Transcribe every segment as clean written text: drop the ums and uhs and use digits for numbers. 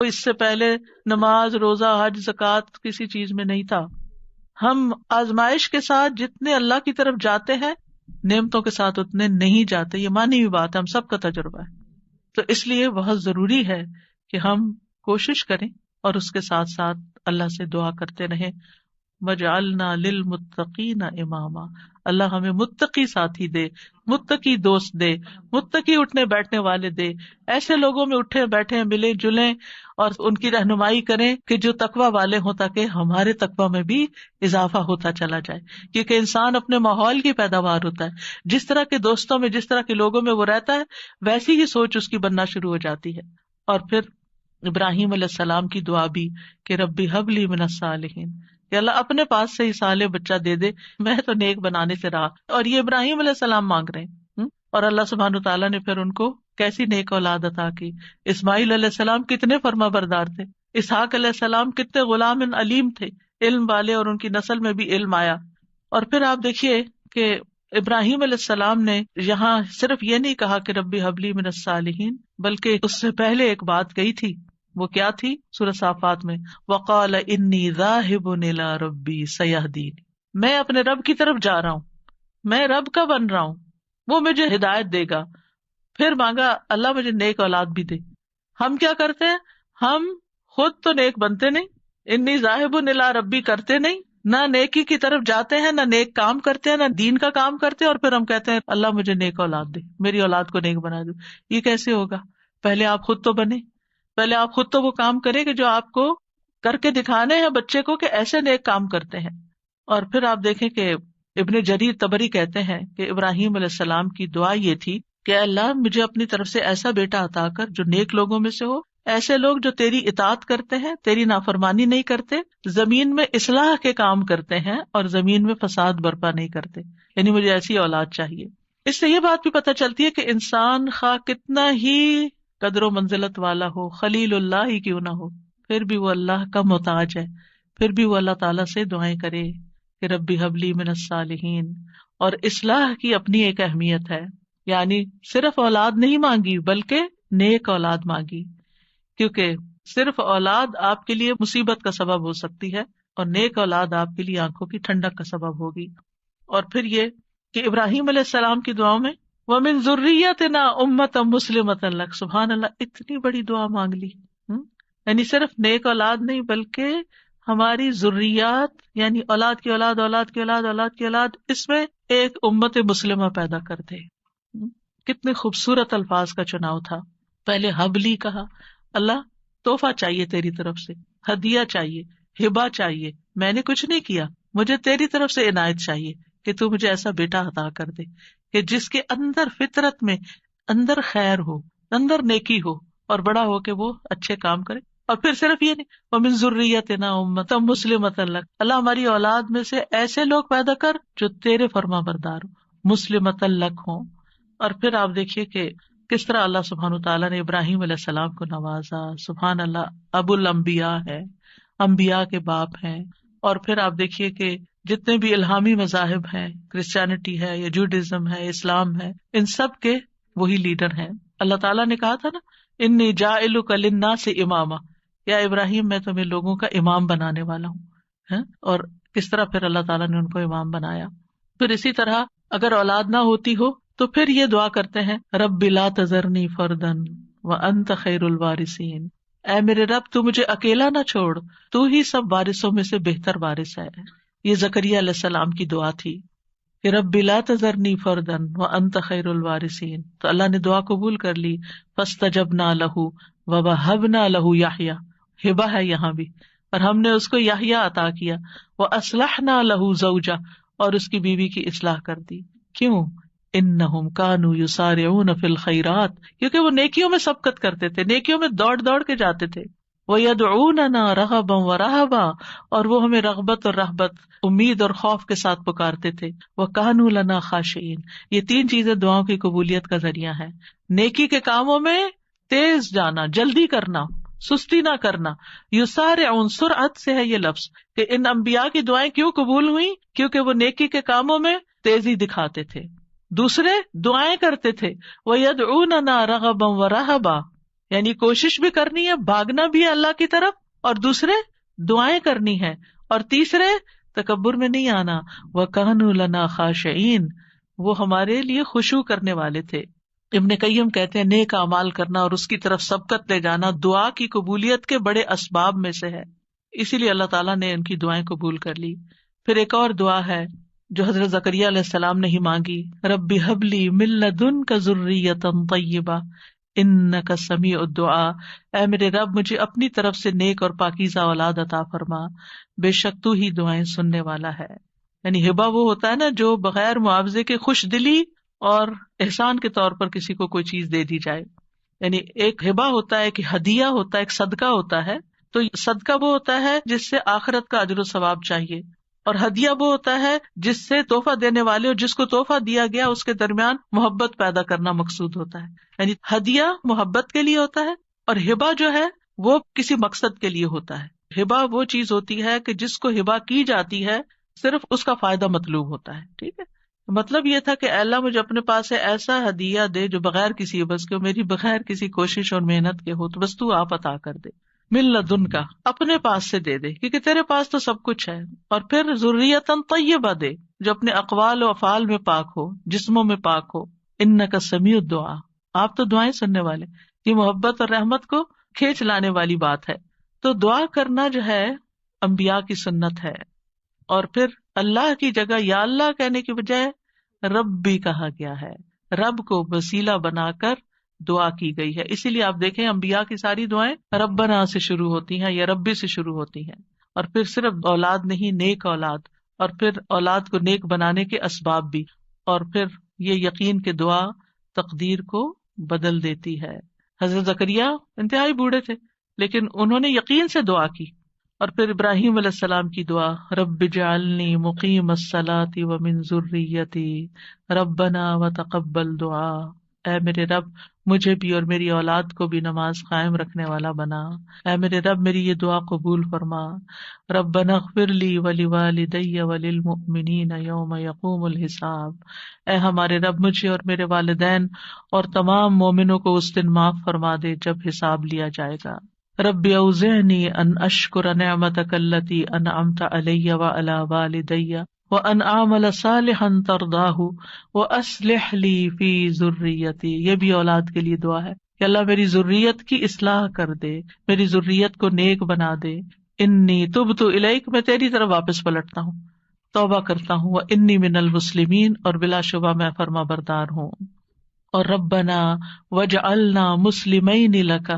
کوئی اس سے پہلے نماز، روزہ، حج، زکوٰۃ کسی چیز میں نہیں تھا. ہم آزمائش کے ساتھ جتنے اللہ کی طرف جاتے ہیں نعمتوں کے ساتھ اتنے نہیں جاتے. یہ مانی ہوئی بات ہے، ہم سب کا تجربہ ہے. تو اس لیے بہت ضروری ہے کہ ہم کوشش کریں اور اس کے ساتھ ساتھ اللہ سے دعا کرتے رہیں. وَجْعَلْنَا لِلْمُتَّقِينَ إِمَامًا، اللہ ہمیں متقی ساتھی دے، متقی دوست دے، متقی اٹھنے بیٹھنے والے دے. ایسے لوگوں میں اٹھے بیٹھے ملیں جلیں اور ان کی رہنمائی کریں کہ جو تقوی والے ہوں، تاکہ ہمارے تقوی میں بھی اضافہ ہوتا چلا جائے. کیونکہ انسان اپنے ماحول کی پیداوار ہوتا ہے. جس طرح کے دوستوں میں، جس طرح کے لوگوں میں وہ رہتا ہے، ویسی ہی سوچ اس کی بننا شروع ہو جاتی ہے. اور پھر ابراہیم علیہ السلام کی دعا بھی کہ ربی ہب لی من الصالحین، کہ اللہ اپنے پاس سے ہی صالح بچہ دے دے، میں تو نیک بنانے سے رہا. اور یہ ابراہیم علیہ السلام مانگ رہے ہیں، اور اللہ سبحانہ تعالیٰ نے پھر ان کو کیسی نیک اولاد عطا کی. اسماعیل علیہ السلام کتنے فرما بردار تھے، اسحاق علیہ السلام کتنے غلام علیم تھے، علم والے، اور ان کی نسل میں بھی علم آیا. اور پھر آپ دیکھیے کہ ابراہیم علیہ السلام نے یہاں صرف یہ نہیں کہا کہ ربی حبلی من الصالحین، بلکہ اس سے پہلے ایک بات کہی تھی. وہ کیا تھی؟ سورہ صافات میں وقال انی ذاہب الی ربی سیہدین، میں اپنے رب کی طرف جا رہا ہوں، میں رب کا بن رہا ہوں، وہ مجھے ہدایت دے گا. پھر مانگا اللہ مجھے نیک اولاد بھی دے. ہم کیا کرتے ہیں؟ ہم خود تو نیک بنتے نہیں، انی ذاہب الی ربی کرتے نہیں، نہ نیکی کی طرف جاتے ہیں، نہ نیک کام کرتے ہیں، نہ دین کا کام کرتے ہیں، اور پھر ہم کہتے ہیں اللہ مجھے نیک اولاد دے، میری اولاد کو نیک بنا دو. یہ کیسے ہوگا؟ پہلے آپ خود تو بنے، پہلے آپ خود تو وہ کام کریں کہ جو آپ کو کر کے دکھانے ہیں بچے کو کہ ایسے نیک کام کرتے ہیں. اور پھر آپ دیکھیں کہ ابن جریر طبری کہتے ہیں کہ ابراہیم علیہ السلام کی دعا یہ تھی کہ اللہ مجھے اپنی طرف سے ایسا بیٹا عطا کر جو نیک لوگوں میں سے ہو، ایسے لوگ جو تیری اطاعت کرتے ہیں، تیری نافرمانی نہیں کرتے، زمین میں اصلاح کے کام کرتے ہیں اور زمین میں فساد برپا نہیں کرتے. یعنی مجھے ایسی اولاد چاہیے. اس سے یہ بات بھی پتہ چلتی ہے کہ انسان خواہ کتنا ہی قدر و منزلت والا ہو، خلیل اللہ ہی کیوں نہ ہو، پھر بھی وہ اللہ کا محتاج ہے. پھر بھی وہ اللہ تعالیٰ سے دعائیں کرے کہ ربی حبلی من الصالحین. اور اصلاح کی اپنی ایک اہمیت ہے، یعنی صرف اولاد نہیں مانگی بلکہ نیک اولاد مانگی، کیونکہ صرف اولاد آپ کے لیے مصیبت کا سبب ہو سکتی ہے اور نیک اولاد آپ کے لیے آنکھوں کی ٹھنڈک کا سبب ہوگی. اور پھر یہ کہ ابراہیم علیہ السلام کی دعاؤں میں وَمِن ذُرِّيَّتِنَا أُمَّةً مُسْلِمَةً لَكَ، سبحان اللہ، اتنی بڑی دعا مانگ لی. یعنی صرف نیک اولاد نہیں بلکہ ہماری ذریات، یعنی اولاد کی اولاد، اولاد کی اولاد، اولاد کی اولاد، اس میں ایک امت مسلمہ پیدا کر دے. کتنے خوبصورت الفاظ کا چناؤ تھا. پہلے حبلی کہا، اللہ تحفہ چاہیے تیری طرف سے، ہدیہ چاہیے، ہبہ چاہیے، میں نے کچھ نہیں کیا، مجھے تیری طرف سے عنایت چاہیے کہ تو مجھے ایسا بیٹا عطا کر دے کہ جس کے اندر فطرت میں اندر خیر ہو، اندر نیکی ہو، اور بڑا ہو کے وہ اچھے کام کرے. اور پھر صرف یہ نہیں، وَمِن ذُرِّيَّتِنَا أُمَّةً مُسْلِمَةً لَكَ، اللہ ہماری اولاد میں سے ایسے لوگ پیدا کر جو تیرے فرما بردار ہو، مُسْلِمَةً لَكَ ہوں. اور پھر آپ دیکھیے کہ کس طرح اللہ سبحانہ تعالیٰ نے ابراہیم علیہ السلام کو نوازا. سبحان اللہ، ابو الانبیاء ہے، انبیاء کے باپ ہیں. اور پھر آپ دیکھیے کہ جتنے بھی الہامی مذاہب ہیں، کرسچینٹی ہے یا جوڈازم ہے، اسلام ہے، ان سب کے وہی لیڈر ہیں. اللہ تعالیٰ نے کہا تھا نا، انی جاعلک للناس اماما، یا ابراہیم میں تمہیں لوگوں کا امام بنانے والا ہوں. اور کس طرح پھر اللہ تعالیٰ نے ان کو امام بنایا. پھر اسی طرح اگر اولاد نہ ہوتی ہو تو پھر یہ دعا کرتے ہیں، رب لا تذرنی فردا وانت خیر الوارثین، اے میرے رب تو مجھے اکیلا نہ چھوڑ، تو ہی سب وارثوں میں سے بہتر وارث ہے. یہ زکریا علیہ السلام کی دعا تھی کہ رب لا تذرنی فردا وانت خیر الوارثین. تو اللہ نے دعا قبول کر لی. فاستجبنا لہ ووہبنا لہ یحییٰ، ہبہ ہے یہاں بھی، اور ہم نے اس کو یحییٰ عطا کیا. واصلحنا لہ زوجہ، اور اس کی بیوی کی اصلاح کر دی. کیوں؟ انہم کانوا یسارعون فی الخیرات، کیونکہ وہ نیکیوں میں سبقت کرتے تھے، نیکیوں میں دوڑ دوڑ کے جاتے تھے. وَيَدْعُونَنَا رَغَبًا وَرَهَبًا، اور وہ ہمیں رغبت اور رہبت، امید اور خوف کے ساتھ پکارتے تھے. وَكَانُوا لَنَا خَاشِعِينَ، یہ تین چیزیں دعاؤں کی قبولیت کا ذریعہ ہیں. نیکی کے کاموں میں تیز جانا، جلدی کرنا، سستی نہ کرنا. یسارعون، سرعت سے ہے یہ لفظ، کہ ان انبیاء کی دعائیں کیوں قبول ہوئی؟ کیونکہ وہ نیکی کے کاموں میں تیزی دکھاتے تھے. دوسرے دعائیں کرتے تھے، وَيَدْعُونَنَا رَغَبًا وَرَهَبًا، یعنی کوشش بھی کرنی ہے، بھاگنا بھی ہے اللہ کی طرف، اور دوسرے دعائیں کرنی ہے، اور تیسرے تکبر میں نہیں آنا. وَكَانُوا لَنَا خَاشِعِينَ، وہ ہمارے لیے خشوع کرنے والے تھے. ابن قیم کہتے ہیں نیک اعمال کرنا اور اس کی طرف سبقت لے جانا دعا کی قبولیت کے بڑے اسباب میں سے ہے، اسی لیے اللہ تعالیٰ نے ان کی دعائیں قبول کر لی. پھر ایک اور دعا ہے جو حضرت زکریا علیہ السلام نے ہی مانگی، رب ہب لی من لدنک ذریۃ طیبہ انک سمیع الدعاء، اے میرے رب مجھے اپنی طرف سے نیک اور پاکیزہ اولاد عطا فرما، بے شک تو ہی دعائیں سننے والا ہے. یعنی ہبہ وہ ہوتا ہے نا جو بغیر معاوضے کے خوش دلی اور احسان کے طور پر کسی کو کوئی چیز دے دی جائے. یعنی ایک ہبہ ہوتا ہے کہ ہدیہ ہوتا ہے، ایک صدقہ ہوتا ہے. تو صدقہ وہ ہوتا ہے جس سے آخرت کا اجر و ثواب چاہیے، اور ہدیہ وہ ہوتا ہے جس سے تحفہ دینے والے اور جس کو تحفہ دیا گیا اس کے درمیان محبت پیدا کرنا مقصود ہوتا ہے. یعنی ہدیہ محبت کے لیے ہوتا ہے، اور ہبہ جو ہے وہ کسی مقصد کے لیے ہوتا ہے. ہبہ وہ چیز ہوتی ہے کہ جس کو ہبہ کی جاتی ہے صرف اس کا فائدہ مطلوب ہوتا ہے. ٹھیک ہے، مطلب یہ تھا کہ اللہ مجھے اپنے پاس سے ایسا ہدیہ دے جو بغیر کسی عوض کے، میری بغیر کسی کوشش اور محنت کے ہو، تو بس تو آپ عطا کر دے. من لدن کا، اپنے پاس سے دے دے، کیونکہ تیرے پاس تو سب کچھ ہے. اور پھر ذریۃ طیبہ دے جو اپنے اقوال و افعال میں پاک ہو، جسموں میں پاک ہو. انک سمیع الدعاء، آپ تو دعائیں سننے والے. یہ محبت اور رحمت کو کھینچ لانے والی بات ہے. تو دعا کرنا جو ہے انبیاء کی سنت ہے. اور پھر اللہ کی جگہ یا اللہ کہنے کی بجائے رب بھی کہا گیا ہے، رب کو وسیلہ بنا کر دعا کی گئی ہے. اسی لیے آپ دیکھیں انبیاء کی ساری دعائیں ربنا سے شروع ہوتی ہیں یا ربی سے شروع ہوتی ہیں. اور پھر صرف اولاد نہیں، نیک اولاد، اور پھر اولاد کو نیک بنانے کے اسباب بھی. اور پھر یہ یقین کہ دعا تقدیر کو بدل دیتی ہے. حضرت زکریا انتہائی بوڑھے تھے لیکن انہوں نے یقین سے دعا کی. اور پھر ابراہیم علیہ السلام کی دعا، رب اجعلنی مقیم الصلاۃ ومن ذریتی ربنا وتقبل دعا، اے میرے رب مجھے بھی اور میری اولاد کو بھی نماز قائم رکھنے والا بنا. اے میرے رب میری یہ دعا قبول فرما. ربنا اغفر لی ولوالدی وللمؤمنین یوم یقوم الحساب، اے ہمارے رب مجھے اور میرے والدین اور تمام مومنوں کو اس دن معاف فرما دے جب حساب لیا جائے گا. رب اوزعنی ان اشکر نعمتک التی انعمت علی وعلی والدی وان اعمل صالحا ترضاہ واصلح لی فی ذریتی. یہ بھی اولاد کے لیے دعا ہے کہ اللہ میری ذریت کی اصلاح کر دے، میری ذریت کو نیک بنا دے. انی تبت الیک، میں تیری طرف واپس پلٹتا ہوں، توبہ کرتا ہوں. وانی من المسلمین، اور بلا شبہ میں فرما بردار ہوں. اور ربنا وجعلنا مسلمین لک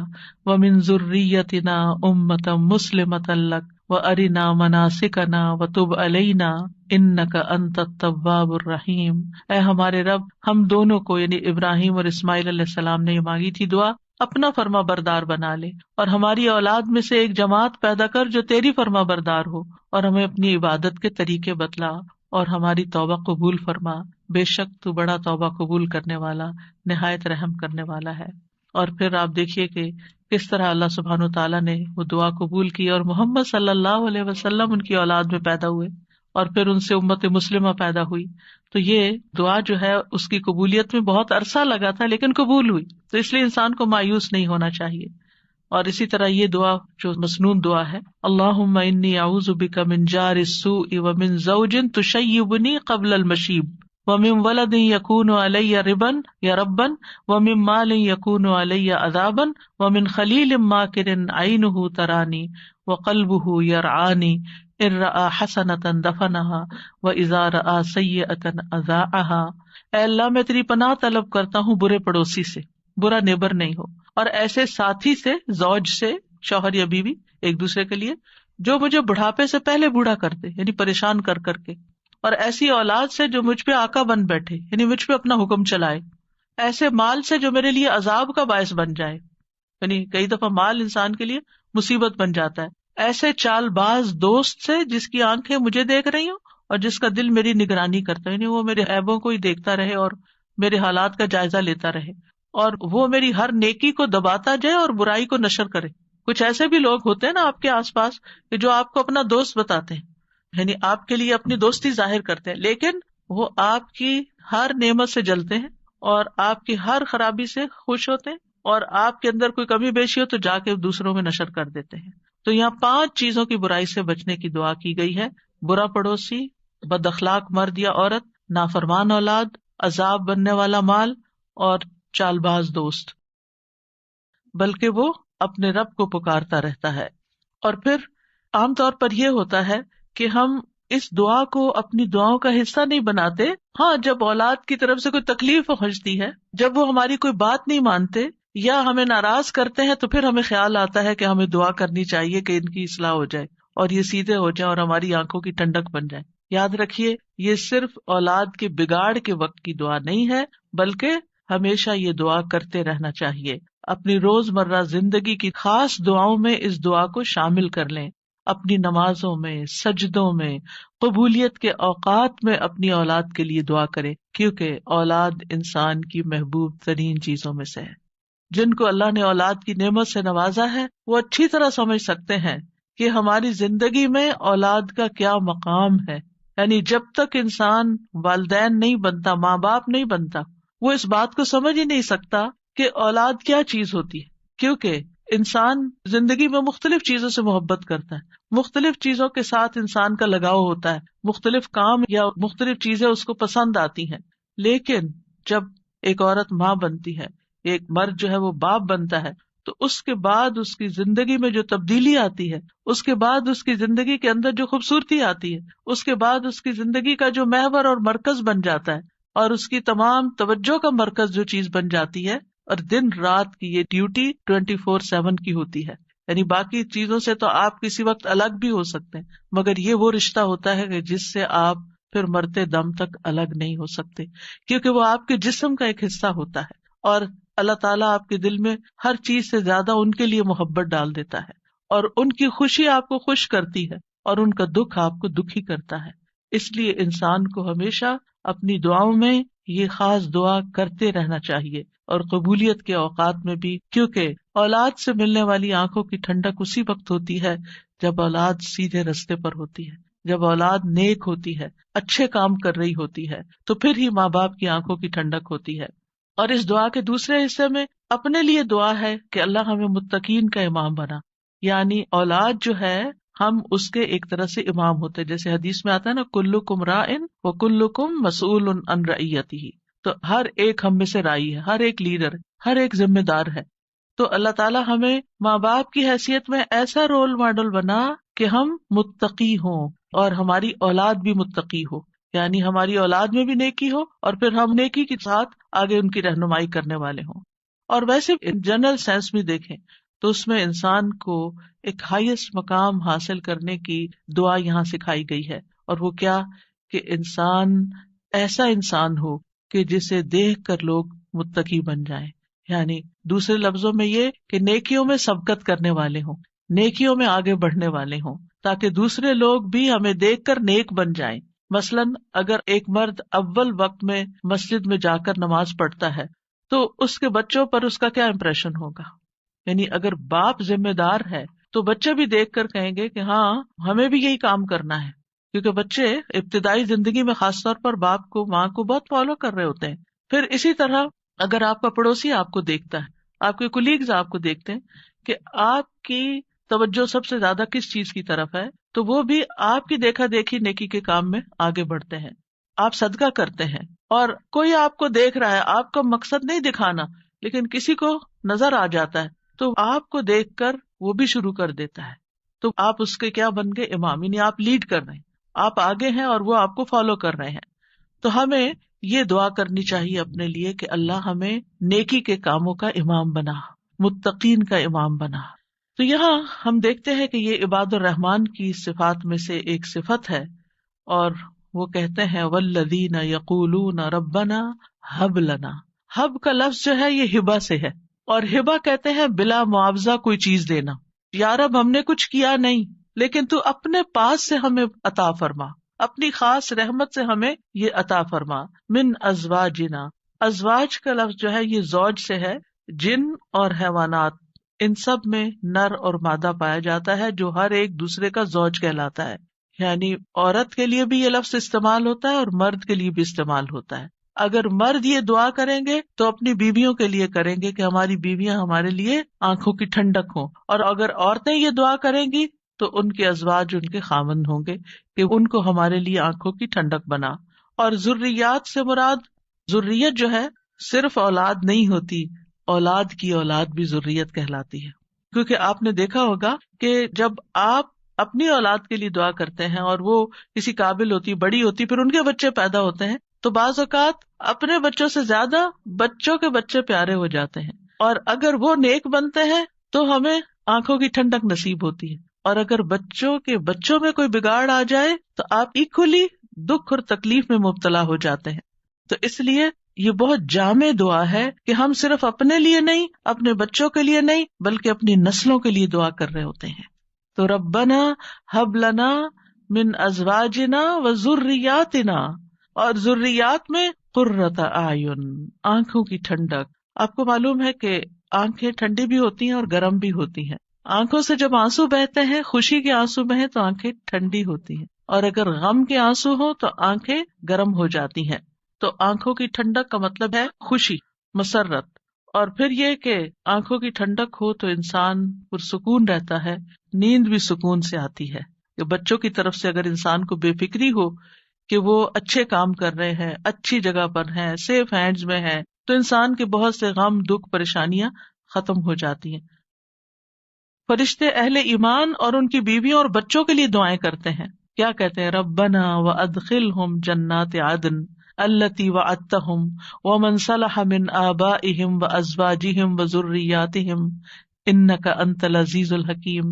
ومن ذریتنا امۃ مسلمۃ لک وارنا مناسکنا وتب علینا انک انت التواب الرحیم. اے ہمارے رب ہم دونوں کو، یعنی ابراہیم اور اسماعیل علیہ السلام نے مانگی تھی دعا، اپنا فرما بردار بنا لے، اور ہماری اولاد میں سے ایک جماعت پیدا کر جو تیری فرما بردار ہو، اور ہمیں اپنی عبادت کے طریقے بتلا اور ہماری توبہ قبول فرما. بے شک تو بڑا توبہ قبول کرنے والا، نہایت رحم کرنے والا ہے. اور پھر آپ دیکھیے کہ کس طرح اللہ سبحانہ وتعالیٰ نے وہ دعا قبول کی، اور محمد صلی اللہ علیہ وسلم ان کی اولاد میں پیدا ہوئے، اور پھر ان سے امت مسلمہ پیدا ہوئی. تو یہ دعا جو ہے اس کی قبولیت میں بہت عرصہ لگا تھا لیکن قبول ہوئی. تو اس لیے انسان کو مایوس نہیں ہونا چاہیے. اور اسی طرح یہ دعا جو مسنون دعا ہے، اللہم انی اعوذ بک من جار السوء ومن زوج تشیبنی قبل المشیب ومن ولد یکون علی ربا یا ربا ومن مال یکون علی عذابا ومن خلیل ماکر عینہ ترانی وقلبہ یرعانی ان رأى حسنۃ دفنها واذا رأى سیئۃ اذاعها. اے اللہ میں تیری پناہ طلب کرتا ہوں برے پڑوسی سے، برا نیبر نہیں ہو، اور ایسے ساتھی سے، زوج سے، شوہر یا بیوی ایک دوسرے کے لیے، جو مجھے بڑھاپے سے پہلے بوڑھا کر دے، یعنی پریشان کر کر کے، اور ایسی اولاد سے جو مجھ پہ آقا بن بیٹھے، یعنی مجھ پہ اپنا حکم چلائے، ایسے مال سے جو میرے لیے عذاب کا باعث بن جائے، یعنی کئی دفعہ مال انسان کے لیے مصیبت بن جاتا ہے، ایسے چال باز دوست سے جس کی آنکھیں مجھے دیکھ رہی ہوں اور جس کا دل میری نگرانی کرتا ہے، یعنی وہ میرے عیبوں کو ہی دیکھتا رہے اور میرے حالات کا جائزہ لیتا رہے، اور وہ میری ہر نیکی کو دباتا جائے اور برائی کو نشر کرے. کچھ ایسے بھی لوگ ہوتے ہیں نا آپ کے آس پاس کہ جو آپ کو اپنا دوست بتاتے ہیں، یعنی آپ کے لیے اپنی دوستی ظاہر کرتے ہیں، لیکن وہ آپ کی ہر نعمت سے جلتے ہیں اور آپ کی ہر خرابی سے خوش ہوتے ہیں اور آپ کے اندر کوئی کمی بیشی ہو تو جا کے دوسروں میں نشر کر دیتے ہیں. تو یہاں 5 چیزوں کی برائی سے بچنے کی دعا کی گئی ہے: برا پڑوسی، بد اخلاق مرد یا عورت، نافرمان اولاد، عذاب بننے والا مال، اور چال باز دوست. بلکہ وہ اپنے رب کو پکارتا رہتا ہے. اور پھر عام طور پر یہ ہوتا ہے کہ ہم اس دعا کو اپنی دعاؤں کا حصہ نہیں بناتے. ہاں، جب اولاد کی طرف سے کوئی تکلیف پہنچتی ہے، جب وہ ہماری کوئی بات نہیں مانتے یا ہمیں ناراض کرتے ہیں، تو پھر ہمیں خیال آتا ہے کہ ہمیں دعا کرنی چاہیے کہ ان کی اصلاح ہو جائے اور یہ سیدھے ہو جائیں اور ہماری آنکھوں کی ٹھنڈک بن جائے. یاد رکھیے، یہ صرف اولاد کے بگاڑ کے وقت کی دعا نہیں ہے، بلکہ ہمیشہ یہ دعا کرتے رہنا چاہیے. اپنی روز مرہ زندگی کی خاص دعاؤں میں اس دعا کو شامل کر لیں. اپنی نمازوں میں، سجدوں میں، قبولیت کے اوقات میں اپنی اولاد کے لیے دعا کریں، کیونکہ اولاد انسان کی محبوب ترین چیزوں میں سے ہے. جن کو اللہ نے اولاد کی نعمت سے نوازا ہے وہ اچھی طرح سمجھ سکتے ہیں کہ ہماری زندگی میں اولاد کا کیا مقام ہے. یعنی جب تک انسان والدین نہیں بنتا، ماں باپ نہیں بنتا، وہ اس بات کو سمجھ ہی نہیں سکتا کہ اولاد کیا چیز ہوتی ہے. کیونکہ انسان زندگی میں مختلف چیزوں سے محبت کرتا ہے، مختلف چیزوں کے ساتھ انسان کا لگاؤ ہوتا ہے، مختلف کام یا مختلف چیزیں اس کو پسند آتی ہیں. لیکن جب ایک عورت ماں بنتی ہے، ایک مرد جو ہے وہ باپ بنتا ہے، تو اس کے بعد اس کی زندگی میں جو تبدیلی آتی ہے، اس کے بعد اس کی زندگی کے اندر جو خوبصورتی آتی ہے، اس کے بعد اس کی زندگی کا جو محور اور مرکز بن جاتا ہے، اور اس کی تمام توجہ کا مرکز جو چیز بن جاتی ہے، اور دن رات کی یہ ڈیوٹی 24/7 کی ہوتی ہے. یعنی باقی چیزوں سے تو آپ کسی وقت الگ بھی ہو سکتے ہیں، مگر یہ وہ رشتہ ہوتا ہے کہ جس سے آپ پھر مرتے دم تک الگ نہیں ہو سکتے، کیونکہ وہ آپ کے جسم کا ایک حصہ ہوتا ہے. اور اللہ تعالیٰ آپ کے دل میں ہر چیز سے زیادہ ان کے لیے محبت ڈال دیتا ہے، اور ان کی خوشی آپ کو خوش کرتی ہے، اور ان کا دکھ آپ کو دکھی کرتا ہے. اس لیے انسان کو ہمیشہ اپنی دعاؤں میں یہ خاص دعا کرتے رہنا چاہیے، اور قبولیت کے اوقات میں بھی، کیونکہ اولاد سے ملنے والی آنکھوں کی ٹھنڈک اسی وقت ہوتی ہے جب اولاد سیدھے رستے پر ہوتی ہے، جب اولاد نیک ہوتی ہے، اچھے کام کر رہی ہوتی ہے، تو پھر ہی ماں باپ کی آنکھوں کی ٹھنڈک ہوتی ہے. اور اس دعا کے دوسرے حصے میں اپنے لیے دعا ہے کہ اللہ ہمیں متقین کا امام بنا. یعنی اولاد جو ہے، ہم اس کے ایک طرح سے امام ہوتے، جیسے حدیث میں آتا ہے نا، کلکم راعٍ وکلکم مسئول عن رعیتہ. تو ہر ایک ہم میں سے رائی ہے، ہر ایک لیڈر، ہر ایک ذمہ دار ہے. تو اللہ تعالیٰ ہمیں ماں باپ کی حیثیت میں ایسا رول ماڈل بنا کہ ہم متقی ہوں اور ہماری اولاد بھی متقی ہو. یعنی ہماری اولاد میں بھی نیکی ہو، اور پھر ہم نیکی کے ساتھ آگے ان کی رہنمائی کرنے والے ہوں. اور ویسے جنرل سینس بھی دیکھیں تو اس میں انسان کو ایک ہائیسٹ مقام حاصل کرنے کی دعا یہاں سکھائی گئی ہے. اور وہ کیا؟ کہ انسان ایسا انسان ہو کہ جسے دیکھ کر لوگ متقی بن جائیں. یعنی دوسرے لفظوں میں یہ کہ نیکیوں میں سبقت کرنے والے ہوں، نیکیوں میں آگے بڑھنے والے ہوں، تاکہ دوسرے لوگ بھی ہمیں دیکھ کر نیک بن جائیں. مثلاً اگر ایک مرد اول وقت میں مسجد میں جا کر نماز پڑھتا ہے تو اس کے بچوں پر اس کا کیا امپریشن ہوگا؟ یعنی اگر باپ ذمہ دار ہے تو بچے بھی دیکھ کر کہیں گے کہ ہاں، ہمیں بھی یہی کام کرنا ہے. کیونکہ بچے ابتدائی زندگی میں خاص طور پر باپ کو، ماں کو بہت فالو کر رہے ہوتے ہیں. پھر اسی طرح اگر آپ کا پڑوسی آپ کو دیکھتا ہے، آپ کے کولیگز آپ کو دیکھتے ہیں کہ آپ کی توجہ سب سے زیادہ کس چیز کی طرف ہے، تو وہ بھی آپ کی دیکھا دیکھی نیکی کے کام میں آگے بڑھتے ہیں. آپ صدقہ کرتے ہیں اور کوئی آپ کو دیکھ رہا ہے، آپ کا مقصد نہیں دکھانا، لیکن کسی کو نظر آ جاتا ہے تو آپ کو دیکھ کر وہ بھی شروع کر دیتا ہے. تو آپ اس کے کیا بن گئے؟ امام. یعنی آپ لیڈ کر رہے ہیں، آپ آگے ہیں اور وہ آپ کو فالو کر رہے ہیں. تو ہمیں یہ دعا کرنی چاہیے اپنے لیے کہ اللہ ہمیں نیکی کے کاموں کا امام بنا، متقین کا امام بنا. تو یہاں ہم دیکھتے ہیں کہ یہ عباد الرحمن کی صفات میں سے ایک صفت ہے، اور وہ کہتے ہیں والذین یقولون ربنا ہب لنا. ہب کا لفظ جو ہے یہ ہبہ سے ہے، اور ہبہ کہتے ہیں بلا معاوضہ کوئی چیز دینا. یا رب، ہم نے کچھ کیا نہیں، لیکن تو اپنے پاس سے ہمیں عطا فرما، اپنی خاص رحمت سے ہمیں یہ عطا فرما. من ازواجنا. ازواج کا لفظ جو ہے یہ زوج سے ہے. جن اور حیوانات، ان سب میں نر اور مادہ پایا جاتا ہے جو ہر ایک دوسرے کا زوج کہلاتا ہے. یعنی عورت کے لیے بھی یہ لفظ استعمال ہوتا ہے اور مرد کے لیے بھی استعمال ہوتا ہے. اگر مرد یہ دعا کریں گے تو اپنی بیویوں کے لیے کریں گے کہ ہماری بیویاں ہمارے لیے آنکھوں کی ٹھنڈک ہوں، اور اگر عورتیں یہ دعا کریں گی تو ان کے ازواج ان کے خاوند ہوں گے کہ ان کو ہمارے لیے آنکھوں کی ٹھنڈک بنا۔ اور ذریات سے مراد، ذریت جو ہے صرف اولاد نہیں ہوتی، اولاد کی اولاد بھی ذریت کہلاتی ہے، کیونکہ آپ نے دیکھا ہوگا کہ جب آپ اپنی اولاد کے لیے دعا کرتے ہیں اور وہ کسی قابل ہوتی، بڑی ہوتی، پھر ان کے بچے پیدا ہوتے ہیں، تو بعض اوقات اپنے بچوں سے زیادہ بچوں کے بچے پیارے ہو جاتے ہیں، اور اگر وہ نیک بنتے ہیں تو ہمیں آنکھوں کی ٹھنڈک نصیب ہوتی ہے، اور اگر بچوں کے بچوں میں کوئی بگاڑ آ جائے تو آپ ایکولی دکھ اور تکلیف میں مبتلا ہو جاتے ہیں۔ تو اس لیے یہ بہت جامع دعا ہے کہ ہم صرف اپنے لیے نہیں، اپنے بچوں کے لیے نہیں، بلکہ اپنی نسلوں کے لیے دعا کر رہے ہوتے ہیں۔ تو ربنا ہب لنا من ازواجنا وذریاتنا، اور ذریات میں قرۃ اعین، آنکھوں کی ٹھنڈک۔ آپ کو معلوم ہے کہ آنکھیں ٹھنڈی بھی ہوتی ہیں اور گرم بھی ہوتی ہیں۔ آنکھوں سے جب آنسو بہتے ہیں، خوشی کے آنسو بہیں تو آنکھیں ٹھنڈی ہوتی ہیں، اور اگر غم کے آنسو ہوں تو آنکھیں گرم ہو جاتی ہیں۔ تو آنکھوں کی ٹھنڈک کا مطلب ہے خوشی، مسرت، اور پھر یہ کہ آنکھوں کی ٹھنڈک ہو تو انسان پرسکون رہتا ہے، نیند بھی سکون سے آتی ہے۔ کہ بچوں کی طرف سے اگر انسان کو بے فکری ہو کہ وہ اچھے کام کر رہے ہیں، اچھی جگہ پر ہیں، سیف ہینڈز میں ہیں، تو انسان کے بہت سے غم، دکھ، پریشانیاں ختم ہو جاتی ہیں۔ فرشتے اہل ایمان اور ان کی بیویوں اور بچوں کے لیے دعائیں کرتے ہیں۔ کیا کہتے ہیں؟ ربنا وادخلہم جنات عدن التی وعدتہم ومن صلح من آبائہم وازواجہم وذریاتہم انک انت العزیز الحکیم۔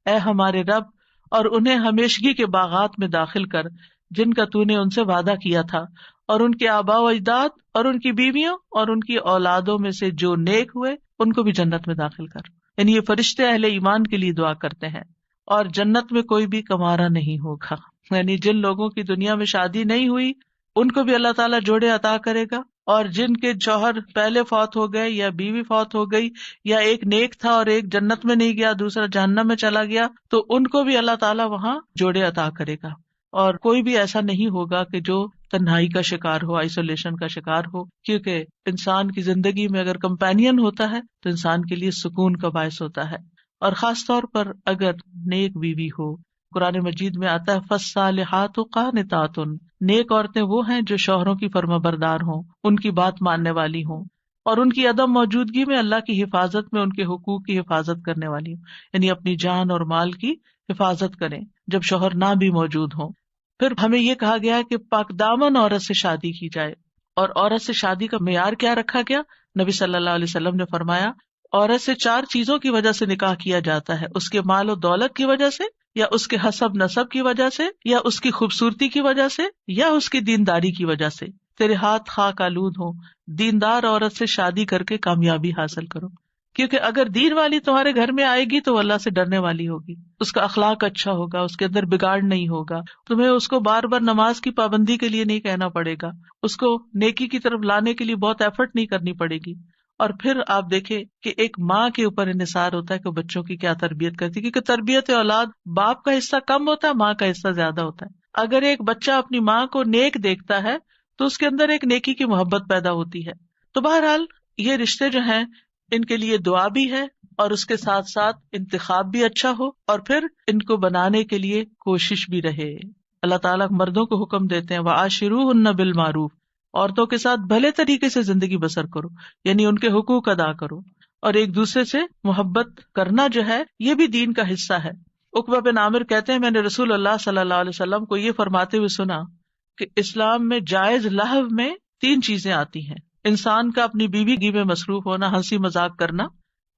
اے ہمارے رب، اور انہیں ہمیشگی کے باغات میں داخل کر جن کا تو نے ان سے وعدہ کیا تھا، اور ان کے آباء و اجداد اور ان کی بیویوں اور ان کی اولادوں میں سے جو نیک ہوئے ان کو بھی جنت میں داخل کر۔ یعنی یہ فرشتے اہل ایمان کے لیے دعا کرتے ہیں۔ اور جنت میں کوئی بھی کمارا نہیں ہوگا، یعنی جن لوگوں کی دنیا میں شادی نہیں ہوئی ان کو بھی اللہ تعالیٰ جوڑے عطا کرے گا، اور جن کے شوہر پہلے فوت ہو گئے یا بیوی فوت ہو گئی، یا ایک نیک تھا اور ایک جنت میں نہیں گیا، دوسرا جہنم میں چلا گیا، تو ان کو بھی اللہ تعالیٰ وہاں جوڑے عطا کرے گا۔ اور کوئی بھی ایسا نہیں ہوگا کہ جو تنہائی کا شکار ہو، آئسولیشن کا شکار ہو، کیونکہ انسان کی زندگی میں اگر کمپینین ہوتا ہے تو انسان کے لیے سکون کا باعث ہوتا ہے، اور خاص طور پر اگر نیک بیوی ہو۔ قرآن مجید میں آتا ہے فالصالحات قانتات، نیک عورتیں وہ ہیں جو شوہروں کی فرما بردار ہوں، ان کی بات ماننے والی ہوں، اور ان کی عدم موجودگی میں اللہ کی حفاظت میں ان کے حقوق کی حفاظت کرنے والی ہوں، یعنی اپنی جان اور مال کی حفاظت کریں جب شوہر نہ بھی موجود ہوں۔ پھر ہمیں یہ کہا گیا کہ پاک دامن عورت سے شادی کی جائے، اور عورت سے شادی کا معیار کیا رکھا گیا؟ نبی صلی اللہ علیہ وسلم نے فرمایا عورت سے 4 چیزوں کی وجہ سے نکاح کیا جاتا ہے، اس کے مال و دولت کی وجہ سے، یا اس کے حسب نسب کی وجہ سے، یا اس کی خوبصورتی کی وجہ سے، یا اس کی دینداری کی وجہ سے۔ تیرے ہاتھ خاک آلود ہوں، دیندار عورت سے شادی کر کے کامیابی حاصل کرو، کیونکہ اگر دین والی تمہارے گھر میں آئے گی تو وہ اللہ سے ڈرنے والی ہوگی، اس کا اخلاق اچھا ہوگا، اس کے اندر بگاڑ نہیں ہوگا، تمہیں اس کو بار بار نماز کی پابندی کے لیے نہیں کہنا پڑے گا، اس کو نیکی کی طرف لانے کے لیے بہت ایفرٹ نہیں کرنی پڑے گی۔ اور پھر آپ دیکھیں کہ ایک ماں کے اوپر انحصار ہوتا ہے کہ بچوں کی کیا تربیت کرتی ہے، کیونکہ تربیت اولاد باپ کا حصہ کم ہوتا ہے، ماں کا حصہ زیادہ ہوتا ہے۔ اگر ایک بچہ اپنی ماں کو نیک دیکھتا ہے تو اس کے اندر ایک نیکی کی محبت پیدا ہوتی ہے۔ تو بہرحال یہ رشتے جو ہیں ان کے لیے دعا بھی ہے، اور اس کے ساتھ ساتھ انتخاب بھی اچھا ہو، اور پھر ان کو بنانے کے لیے کوشش بھی رہے۔ اللہ تعالیٰ مردوں کو حکم دیتے ہیں وَعَاشِرُوهُنَّ بِالْمَعْرُوفِ، عورتوں کے ساتھ بھلے طریقے سے زندگی بسر کرو، یعنی ان کے حقوق ادا کرو، اور ایک دوسرے سے محبت کرنا جو ہے یہ بھی دین کا حصہ ہے۔ عقبہ بن عامر کہتے ہیں میں نے رسول اللہ صلی اللہ علیہ وسلم کو یہ فرماتے ہوئے سنا کہ اسلام میں جائز لہو میں 3 چیزیں آتی ہیں: انسان کا اپنی بیوی میں مصروف ہونا، ہنسی مذاق کرنا،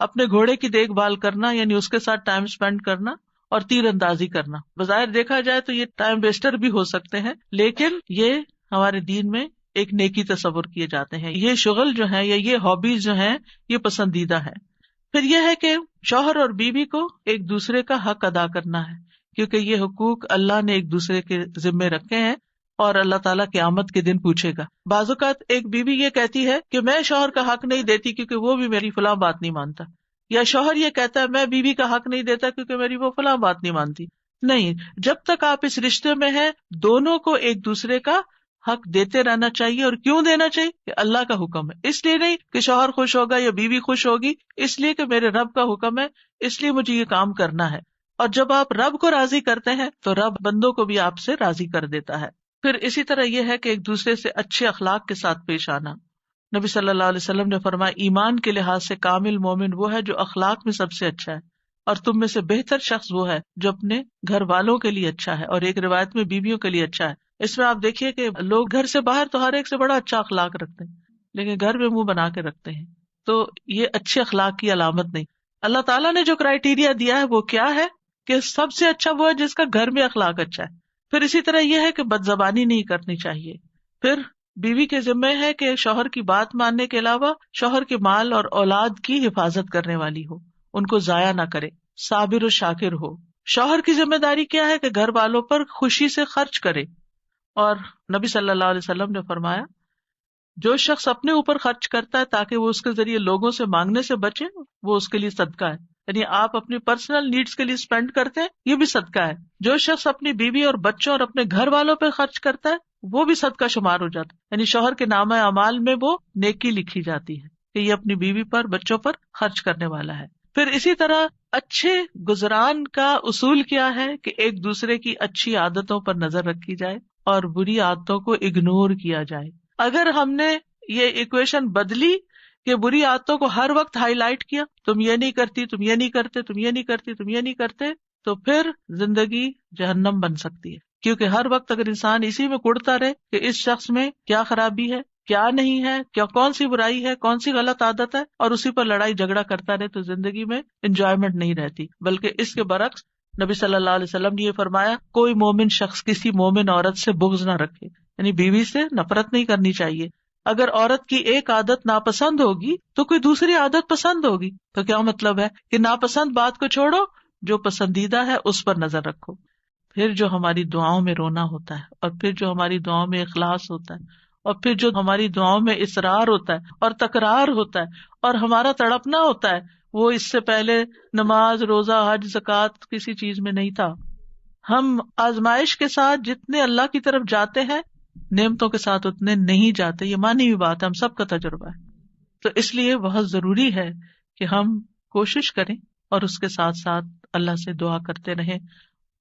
اپنے گھوڑے کی دیکھ بھال کرنا یعنی اس کے ساتھ ٹائم سپینڈ کرنا، اور تیر اندازی کرنا۔ بظاہر دیکھا جائے تو یہ ٹائم ویسٹر بھی ہو سکتے ہیں، لیکن یہ ہمارے دین میں ایک نیکی تصور کیے جاتے ہیں۔ یہ شغل جو ہیں یا یہ ہابیز جو ہیں یہ پسندیدہ ہے۔ پھر یہ ہے کہ شوہر اور بیوی کو ایک دوسرے کا حق ادا کرنا ہے، کیونکہ یہ حقوق اللہ نے ایک دوسرے کے ذمے رکھے ہیں، اور اللہ تعالیٰ قیامت کے دن پوچھے گا۔ بعض اوقات ایک بیوی یہ کہتی ہے کہ میں شوہر کا حق نہیں دیتی کیونکہ وہ بھی میری فلاں بات نہیں مانتا، یا شوہر یہ کہتا ہے میں بیوی کا حق نہیں دیتا کیونکہ میری وہ فلاں بات نہیں مانتی۔ نہیں، جب تک آپ اس رشتے میں ہیں دونوں کو ایک دوسرے کا حق دیتے رہنا چاہیے. اور کیوں دینا چاہیے؟ کہ اللہ کا حکم ہے. اس لیے نہیں کہ شوہر خوش ہوگا یا بیوی خوش ہوگی، اس لیے کہ میرے رب کا حکم ہے، اس لیے مجھے یہ کام کرنا ہے. اور جب آپ رب کو راضی کرتے ہیں تو رب بندوں کو بھی آپ سے راضی کر دیتا ہے. پھر اسی طرح یہ ہے کہ ایک دوسرے سے اچھے اخلاق کے ساتھ پیش آنا. نبی صلی اللہ علیہ وسلم نے فرمایا ایمان کے لحاظ سے کامل مومن وہ ہے جو اخلاق میں سب سے اچھا ہے، اور تم میں سے بہتر شخص وہ ہے جو اپنے گھر والوں کے لیے اچھا ہے. اور ایک روایت میں بیویوں کے لیے اچھا ہے. اس میں آپ دیکھیے کہ لوگ گھر سے باہر تو ہر ایک سے بڑا اچھا اخلاق رکھتے ہیں، لیکن گھر میں منہ بنا کے رکھتے ہیں، تو یہ اچھے اخلاق کی علامت نہیں. اللہ تعالیٰ نے جو کرائیٹیریا دیا ہے وہ کیا ہے کہ سب سے اچھا وہ ہے جس کا گھر میں اخلاق اچھا ہے. پھر اسی طرح یہ ہے کہ بد زبانی نہیں کرنی چاہیے. پھر بیوی کے ذمہ ہے کہ شوہر کی بات ماننے کے علاوہ شوہر کے مال اور اولاد کی حفاظت کرنے والی ہو، ان کو ضائع نہ کرے، صابر و شاکر ہو. شوہر کی ذمہ داری کیا ہے کہ گھر والوں پر خوشی سے خرچ کرے. اور نبی صلی اللہ علیہ وسلم نے فرمایا جو شخص اپنے اوپر خرچ کرتا ہے تاکہ وہ اس کے ذریعے لوگوں سے مانگنے سے بچے، وہ اس کے لیے صدقہ ہے. یعنی آپ اپنی پرسنل نیڈس کے لیے اسپینڈ کرتے ہیں، یہ بھی صدقہ ہے. جو شخص اپنی بیوی اور بچوں اور اپنے گھر والوں پہ خرچ کرتا ہے وہ بھی صدقہ شمار ہو جاتا ہے. یعنی شوہر کے نامہ اعمال میں وہ نیکی لکھی جاتی ہے کہ یہ اپنی بیوی پر بچوں پر خرچ کرنے والا ہے. پھر اسی طرح اچھے گزران کا اصول کیا ہے کہ ایک دوسرے کی اچھی عادتوں پر نظر رکھی جائے اور بری عادتوں کو اگنور کیا جائے. اگر ہم نے یہ ایکویشن بدلی کہ بری عادتوں کو ہر وقت ہائی لائٹ کیا، تم یہ نہیں کرتی، تم یہ نہیں کرتے، تم یہ نہیں کرتی، تم یہ نہیں کرتے، تو پھر زندگی جہنم بن سکتی ہے. کیونکہ ہر وقت اگر انسان اسی میں کڑتا رہے کہ اس شخص میں کیا خرابی ہے، کیا نہیں ہے، کیا کون سی برائی ہے، کون سی غلط عادت ہے، اور اسی پر لڑائی جھگڑا کرتا رہے، تو زندگی میں انجوائمنٹ نہیں رہتی. بلکہ اس کے برعکس نبی صلی اللہ علیہ وسلم نے یہ فرمایا کوئی مومن شخص کسی مومن عورت سے بغض نہ رکھے، یعنی بیوی سے نفرت نہیں کرنی چاہیے. اگر عورت کی ایک عادت ناپسند ہوگی تو کوئی دوسری عادت پسند ہوگی. تو کیا مطلب ہے کہ ناپسند بات کو چھوڑو، جو پسندیدہ ہے اس پر نظر رکھو. پھر جو ہماری دعاؤں میں رونا ہوتا ہے، اور پھر جو ہماری دعاؤں میں اخلاص ہوتا ہے، اور پھر جو ہماری دعاؤں میں اصرار ہوتا ہے اور تکرار ہوتا ہے اور ہمارا تڑپنا ہوتا ہے، وہ اس سے پہلے نماز، روزہ، حج، زکوٰۃ کسی چیز میں نہیں تھا. ہم آزمائش کے ساتھ جتنے اللہ کی طرف جاتے ہیں نعمتوں کے ساتھ اتنے نہیں جاتے. یہ مانی ہوئی بات ہے، ہم سب کا تجربہ ہے. تو اس لیے بہت ضروری ہے کہ ہم کوشش کریں اور اس کے ساتھ ساتھ اللہ سے دعا کرتے رہیں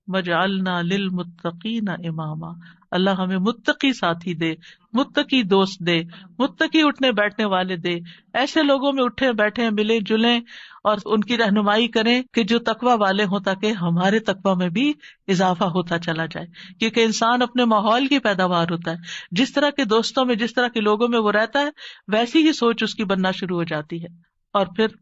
وَجْعَلْنَا لِلْمُتَّقِينَ إِمَامًا. اللہ ہمیں متقی ساتھی دے، متقی دوست دے، متقی اٹھنے بیٹھنے والے دے. ایسے لوگوں میں اٹھے بیٹھے ملے جلیں اور ان کی رہنمائی کریں کہ جو تقوی والے ہوں، تاکہ ہمارے تقوی میں بھی اضافہ ہوتا چلا جائے. کیونکہ انسان اپنے ماحول کی پیداوار ہوتا ہے. جس طرح کے دوستوں میں، جس طرح کے لوگوں میں وہ رہتا ہے، ویسی ہی سوچ اس کی بننا شروع ہو جاتی ہے. اور پھر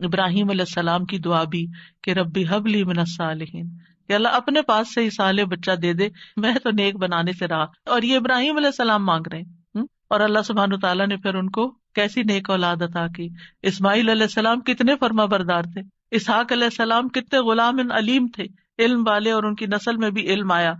ابراہیم علیہ السلام کی دعا بھی کہ ربی ہب لی من الصالحین، کہ اللہ اپنے پاس سے ہی صالح بچہ دے دے، میں تو نیک بنانے سے رہا. اور یہ ابراہیم علیہ السلام مانگ رہے ہیں، اور اللہ سبحانہ وتعالیٰ نے پھر ان کو کیسی نیک اولاد عطا کی. اسماعیل علیہ السلام کتنے فرما بردار تھے، اسحاق علیہ السلام کتنے غلام علیم تھے، علم والے، اور ان کی نسل میں بھی علم آیا.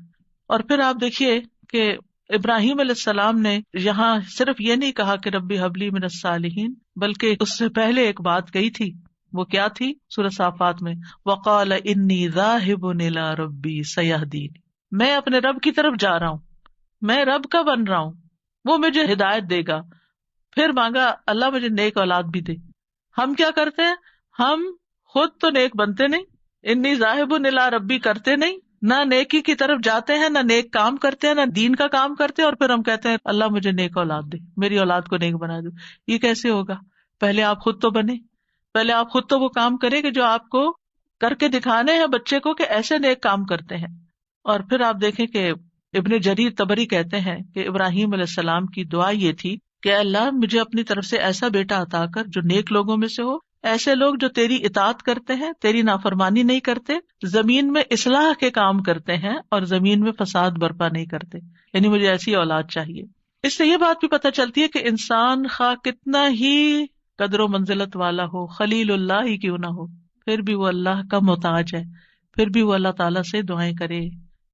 اور پھر آپ دیکھیے کہ ابراہیم علیہ السلام نے یہاں صرف یہ نہیں کہا کہ ربی حبلی من الصالحین، بلکہ اس سے پہلے ایک بات کہی تھی. وہ کیا تھی؟ سورہ صافات میں وقال انی ذاہب الی ربی سیہدین، میں اپنے رب کی طرف جا رہا ہوں، میں رب کا بن رہا ہوں، وہ مجھے ہدایت دے گا. پھر مانگا اللہ مجھے نیک اولاد بھی دے. ہم کیا کرتے ہیں؟ ہم خود تو نیک بنتے نہیں، انی ذاہب الی ربی کرتے نہیں، نہ نیکی کی طرف جاتے ہیں، نہ نیک کام کرتے ہیں، نہ دین کا کام کرتے ہیں، اور پھر ہم کہتے ہیں اللہ مجھے نیک اولاد دے، میری اولاد کو نیک بنا دو. یہ کیسے ہوگا؟ پہلے آپ خود تو بنے، پہلے آپ خود تو وہ کام کریں کہ جو آپ کو کر کے دکھانے ہیں بچے کو کہ ایسے نیک کام کرتے ہیں. اور پھر آپ دیکھیں کہ ابن جریر طبری کہتے ہیں کہ ابراہیم علیہ السلام کی دعا یہ تھی کہ اللہ مجھے اپنی طرف سے ایسا بیٹا عطا کر جو نیک لوگوں میں سے ہو، ایسے لوگ جو تیری اطاعت کرتے ہیں، تیری نافرمانی نہیں کرتے، زمین میں اصلاح کے کام کرتے ہیں اور زمین میں فساد برپا نہیں کرتے. یعنی مجھے ایسی اولاد چاہیے. اس سے یہ بات بھی پتہ چلتی ہے کہ انسان خواہ کتنا ہی قدر و منزلت والا ہو، خلیل اللہ ہی کیوں نہ ہو، پھر بھی وہ اللہ کا محتاج ہے. پھر بھی وہ اللہ تعالیٰ سے دعائیں کرے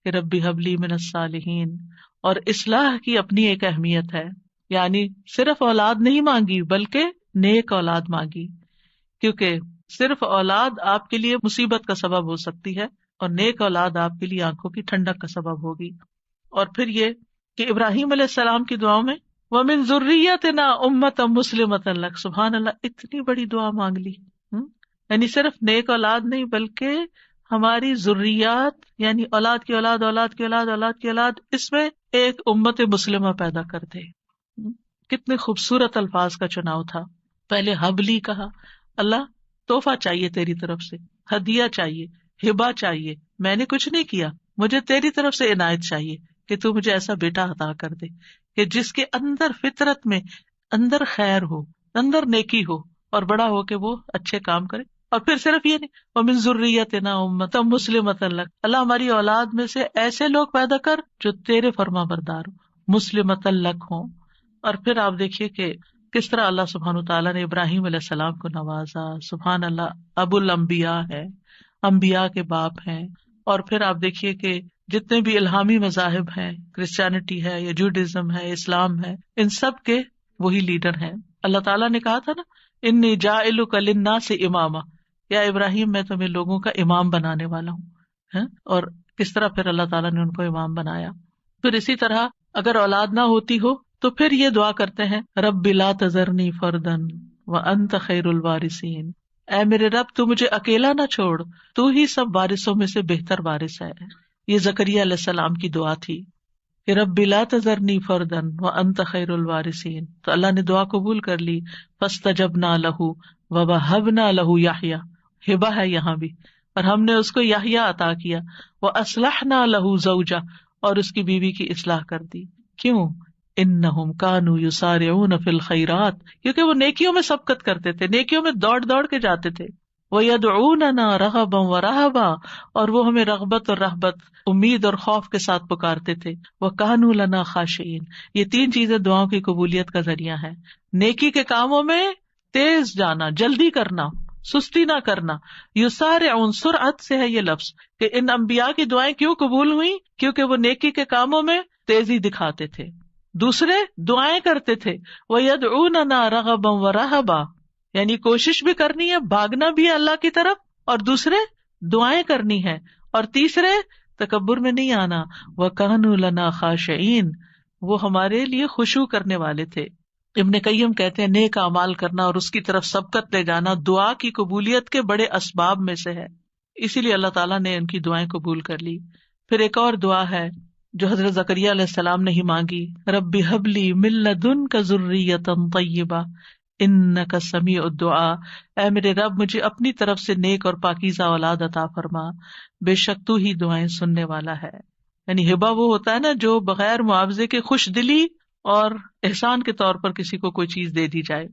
کہ ربی حبلی من الصالحین. اور اصلاح کی اپنی ایک اہمیت ہے، یعنی صرف اولاد نہیں مانگی بلکہ نیک اولاد مانگی، کیونکہ صرف اولاد آپ کے لیے مصیبت کا سبب ہو سکتی ہے اور نیک اولاد آپ کے لیے آنکھوں کی ٹھنڈک کا سبب ہوگی. اور پھر یہ کہ ابراہیم علیہ السلام کی دعاؤں میں وَمِن ذُرِّيَّتِنَا أُمَّةً مُسْلِمَةً لَكَ، سبحان اللہ، اتنی بڑی دعا مانگ لی. یعنی صرف نیک اولاد نہیں بلکہ ہماری ذریات، یعنی اولاد کی اولاد، اولاد کی اولاد، اولاد کی اولاد، اس میں ایک امت مسلمہ پیدا کر دے. کتنے خوبصورت الفاظ کا چناؤ تھا. پہلے حبلی کہا، اللہ تحفہ چاہیے تیری طرف سے، ہدیہ چاہیے، ہبہ چاہیے، میں نے کچھ نہیں کیا، مجھے تیری طرف سے عنایت چاہیے کہ تو مجھے ایسا بیٹا عطا کر دے کہ جس کے اندر فطرت میں اندر خیر ہو، اندر نیکی ہو، اور بڑا ہو کے وہ اچھے کام کرے. اور پھر صرف یہ نہیں، وَمِن ذُرِّيَّتِنَا أُمَّةً مُسْلِمَةً لَكَ، اللہ ہماری اولاد میں سے ایسے لوگ پیدا کر جو تیرے فرما بردار ہو، مُسْلِمَةً لَكَ ہوں. اور پھر آپ دیکھیے کہ کس طرح اللہ سبحانہ وتعالیٰ نے ابراہیم علیہ السلام کو نوازا. سبحان اللہ، ابو الانبیاء ہے، انبیاء کے باپ ہیں. اور پھر آپ دیکھیے کہ جتنے بھی الہامی مذاہب ہیں، کرسچینٹی ہے یا جوڈازم ہے، اسلام ہے، ان سب کے وہی لیڈر ہیں. اللہ تعالیٰ نے کہا تھا نا، انی جاعلک للناس اماما، یا ابراہیم میں تمہیں لوگوں کا امام بنانے والا ہوں. اور کس طرح پھر اللہ تعالیٰ نے ان کو امام بنایا. پھر اسی طرح اگر اولاد نہ ہوتی ہو تو پھر یہ دعا کرتے ہیں، رب لا تذرنی فردا وانت خیر الوارثین، اے میرے رب تو مجھے اکیلا نہ چھوڑ، تو ہی سب وارثوں میں سے بہتر وارث ہے. یہ زکریا علیہ السلام کی دعا تھی کہ رب لا تذرنی فردا وانت خیر الوارثین. تو اللہ نے دعا قبول کر لی. فاستجبنا لہ ووہبنا لہ یحییٰ، ہبہ ہے یہاں بھی، اور ہم نے اس کو یحییٰ عطا کیا. واصلحنا لہ زوجہ، اور اس کی بیوی کی اصلاح کر دی. کیوں؟ انہم کانوا یسارعون فی الخیرات، کیونکہ وہ نیکیوں میں سبقت کرتے تھے، نیکیوں میں دوڑ دوڑ کے جاتے تھے. وَيَدْعُونَنَا رَغَبًا وَرَهَبًا، اور وہ ہمیں رغبت اور رہبت، امید اور خوف کے ساتھ پکارتے تھے. وَكَانُوا لَنَا خَاشِعِينَ، یہ تین چیزیں دعاؤں کی قبولیت کا ذریعہ ہے. نیکی کے کاموں میں تیز جانا، جلدی کرنا، سستی نہ کرنا. یسارعون، سرعت سے ہے یہ لفظ، کہ ان انبیاء کی دعائیں کیوں قبول ہوئی؟ کیونکہ وہ نیکی کے کاموں میں تیزی دکھاتے تھے. دوسرے دعائیں کرتے تھے، وَيَدْعُونَنَا رَغَبًا وَرَهَبًا، یعنی کوشش بھی کرنی ہے، بھاگنا بھی ہے اللہ کی طرف، اور دوسرے دعائیں کرنی ہے، اور تیسرے تکبر میں نہیں آنا. وَكَانُوا لَنَا خَاشِعِينَ، وہ ہمارے لیے خشوع کرنے والے تھے. ابن قیم کہتے ہیں نیک اعمال کرنا اور اس کی طرف سبقت لے جانا دعا کی قبولیت کے بڑے اسباب میں سے ہے. اسی لیے اللہ تعالیٰ نے ان کی دعائیں قبول کر لی. پھر ایک اور دعا ہے جو حضرت زکریا علیہ السلام نے ہی مانگی، رب ہب لی من لدنک ذریۃ طیبہ انک سمیع الدعاء، اے میرے رب مجھے اپنی طرف سے نیک اور پاکیزہ اولاد عطا فرما، بے شک تو ہی دعائیں سننے والا ہے. یعنی ہبہ وہ ہوتا ہے نا جو بغیر معاوضے کے خوش دلی اور احسان کے طور پر کسی کو کوئی چیز دے دی جائے.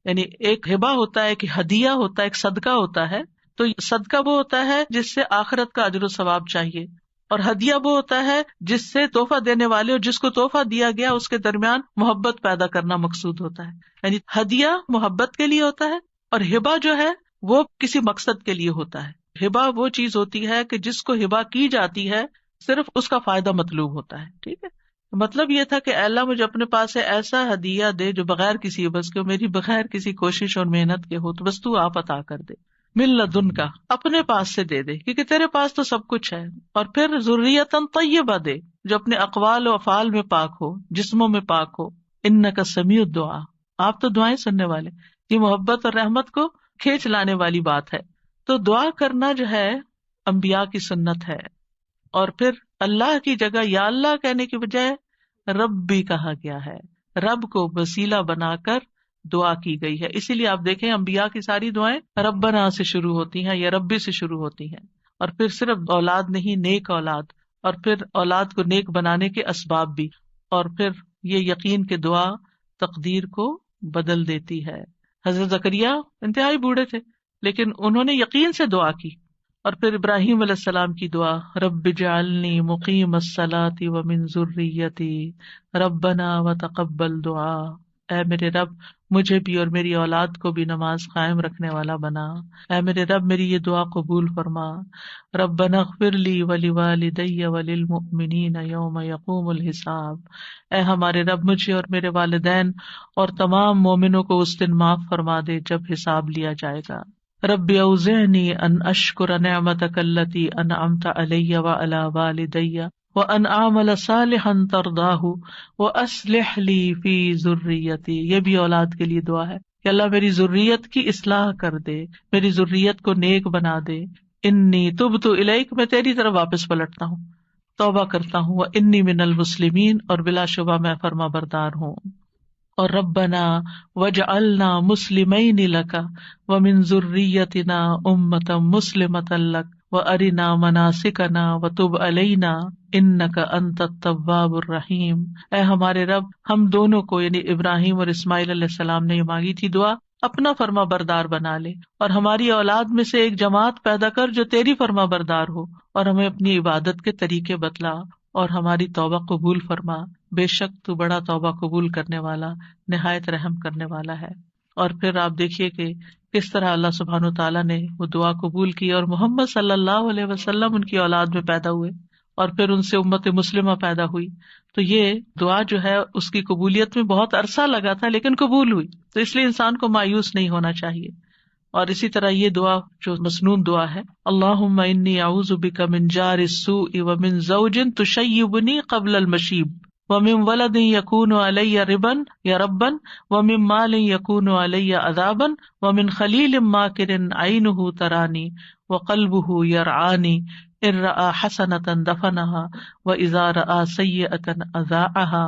یعنی ایک ہبہ ہوتا ہے کہ ہدیہ ہوتا ہے، ایک صدقہ ہوتا ہے. تو صدقہ وہ ہوتا ہے جس سے آخرت کا اجر و ثواب چاہیے، اور ہدیہ وہ ہوتا ہے جس سے تحفہ دینے والے اور جس کو تحفہ دیا گیا اس کے درمیان محبت پیدا کرنا مقصود ہوتا ہے. یعنی ہدیہ محبت کے لیے ہوتا ہے، اور ہبہ جو ہے وہ کسی مقصد کے لیے ہوتا ہے. ہبہ وہ چیز ہوتی ہے کہ جس کو ہبہ کی جاتی ہے صرف اس کا فائدہ مطلوب ہوتا ہے. ٹھیک ہے، مطلب یہ تھا کہ اللہ مجھے اپنے پاس سے ایسا ہدیہ دے جو بغیر کسی بس کے، میری بغیر کسی کوشش اور محنت کے ہو، تو بس تو آپ عطا کر دے. من لدن کا، اپنے پاس سے دے دے، کیونکہ تیرے پاس تو سب کچھ ہے. اور پھر ذریۃ طیبہ دے جو اپنے اقوال و افعال میں پاک ہو، جسموں میں پاک ہو. انک سمیع الدعاء، آپ تو دعائیں سننے والے. یہ محبت اور رحمت کو کھینچ لانے والی بات ہے. تو دعا کرنا جو ہے انبیاء کی سنت ہے. اور پھر اللہ کی جگہ یا اللہ کہنے کی بجائے رب بھی کہا گیا ہے، رب کو وسیلہ بنا کر دعا کی گئی ہے. اسی لیے آپ دیکھیں انبیاء کی ساری دعائیں ربنا سے شروع ہوتی ہیں یا ربی سے شروع ہوتی ہیں. اور پھر صرف اولاد نہیں، نیک اولاد، اور پھر اولاد کو نیک بنانے کے اسباب بھی. اور پھر یہ یقین کہ دعا تقدیر کو بدل دیتی ہے. حضرت زکریا انتہائی بوڑھے تھے لیکن انہوں نے یقین سے دعا کی. اور پھر ابراہیم علیہ السلام کی دعا، رب اجعلنی مقیم الصلاۃ ومن ذریتی ربنا وتقبل دعا، اے میرے رب مجھے بھی اور میری اولاد کو بھی نماز قائم رکھنے والا بنا. اے میرے رب میری یہ دعا قبول فرما. ربنا اغفر لی ولوالدی وللمؤمنین یوم یقوم الحساب، اے ہمارے رب مجھے اور میرے والدین اور تمام مومنوں کو اس دن معاف فرما دے جب حساب لیا جائے گا. رب اوزعنی ان اشکر نعمتک التی انعمت علی وعلی والدی وَأَنْ أَعْمَلَ صَالِحًا تَرْضَاهُ وَأَصْلِحْ لِي فِي ذُرِّيَّتِي. یہ بھی اولاد کے لیے دعا ہے کہ اللہ میری ذریت کی اصلاح کر دے، میری ذریت کو نیک بنا دے. انی تبت الیک، میں تیری طرف واپس پلٹتا ہوں، توبہ کرتا ہوں. وانی من المسلمین، اور بلا شبہ میں فرما بردار ہوں. اور ربنا وجعلنا مسلمین لک ومن ذریتنا امۃ مسلمۃ لک وارنا مناسکنا وتب علینا انک انت التواب الرحیم. اے ہمارے رب، ہم دونوں کو یعنی ابراہیم اور اسماعیل علیہ السلام نے یہ مانگی تھی دعا، اپنا فرما بردار بنا لے، اور ہماری اولاد میں سے ایک جماعت پیدا کر جو تیری فرما بردار ہو، اور ہمیں اپنی عبادت کے طریقے بتلا اور ہماری توبہ قبول فرما. بے شک تو بڑا توبہ قبول کرنے والا، نہایت رحم کرنے والا ہے. اور پھر آپ دیکھیے کہ کس طرح اللہ سبحانہ وتعالیٰ نے وہ دعا قبول کی، اور محمد صلی اللہ علیہ وسلم ان کی اولاد میں پیدا ہوئے، اور پھر ان سے امت مسلمہ پیدا ہوئی. تو یہ دعا جو ہے اس کی قبولیت میں بہت عرصہ لگا تھا، لیکن قبول ہوئی. تو اس لیے انسان کو مایوس نہیں ہونا چاہیے. اور اسی طرح یہ دعا جو مسنون دعا ہے، اللہم انی اعوذ بک من جار السوء ومن زوج تشیبنی قبل المشیب ومن ولد یکون علی ربا ومن مال یکون علی عذابا ومن خلیل ماکر عینہ ترانی وقلبہ یرعانی ان رأى حسنۃ دفنها واذا رأى سیئۃ اذاعها.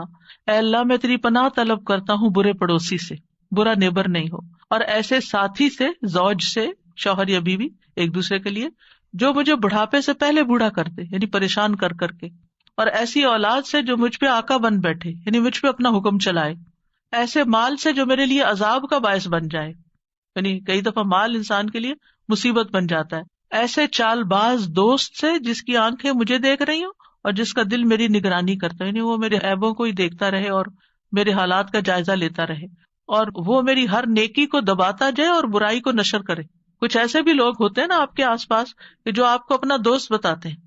اے اللہ میں تیری پناہ طلب کرتا ہوں برے پڑوسی سے، برا نیبر نہیں ہو، اور ایسے ساتھی سے، زوج سے، شوہر یا بیوی ایک دوسرے کے لیے، جو مجھے بڑھاپے سے پہلے بوڑھا کر دے یعنی پریشان کر کر کے، اور ایسی اولاد سے جو مجھ پہ آقا بن بیٹھے یعنی مجھ پہ اپنا حکم چلائے، ایسے مال سے جو میرے لیے عذاب کا باعث بن جائے، یعنی کئی دفعہ مال انسان کے لیے مصیبت بن جاتا ہے، ایسے چال باز دوست سے جس کی آنکھیں مجھے دیکھ رہی ہوں اور جس کا دل میری نگرانی کرتا ہے، یعنی وہ میرے عیبوں کو ہی دیکھتا رہے اور میرے حالات کا جائزہ لیتا رہے، اور وہ میری ہر نیکی کو دباتا جائے اور برائی کو نشر کرے. کچھ ایسے بھی لوگ ہوتے ہیں نا آپ کے آس پاس کہ جو آپ کو اپنا دوست بتاتے ہیں،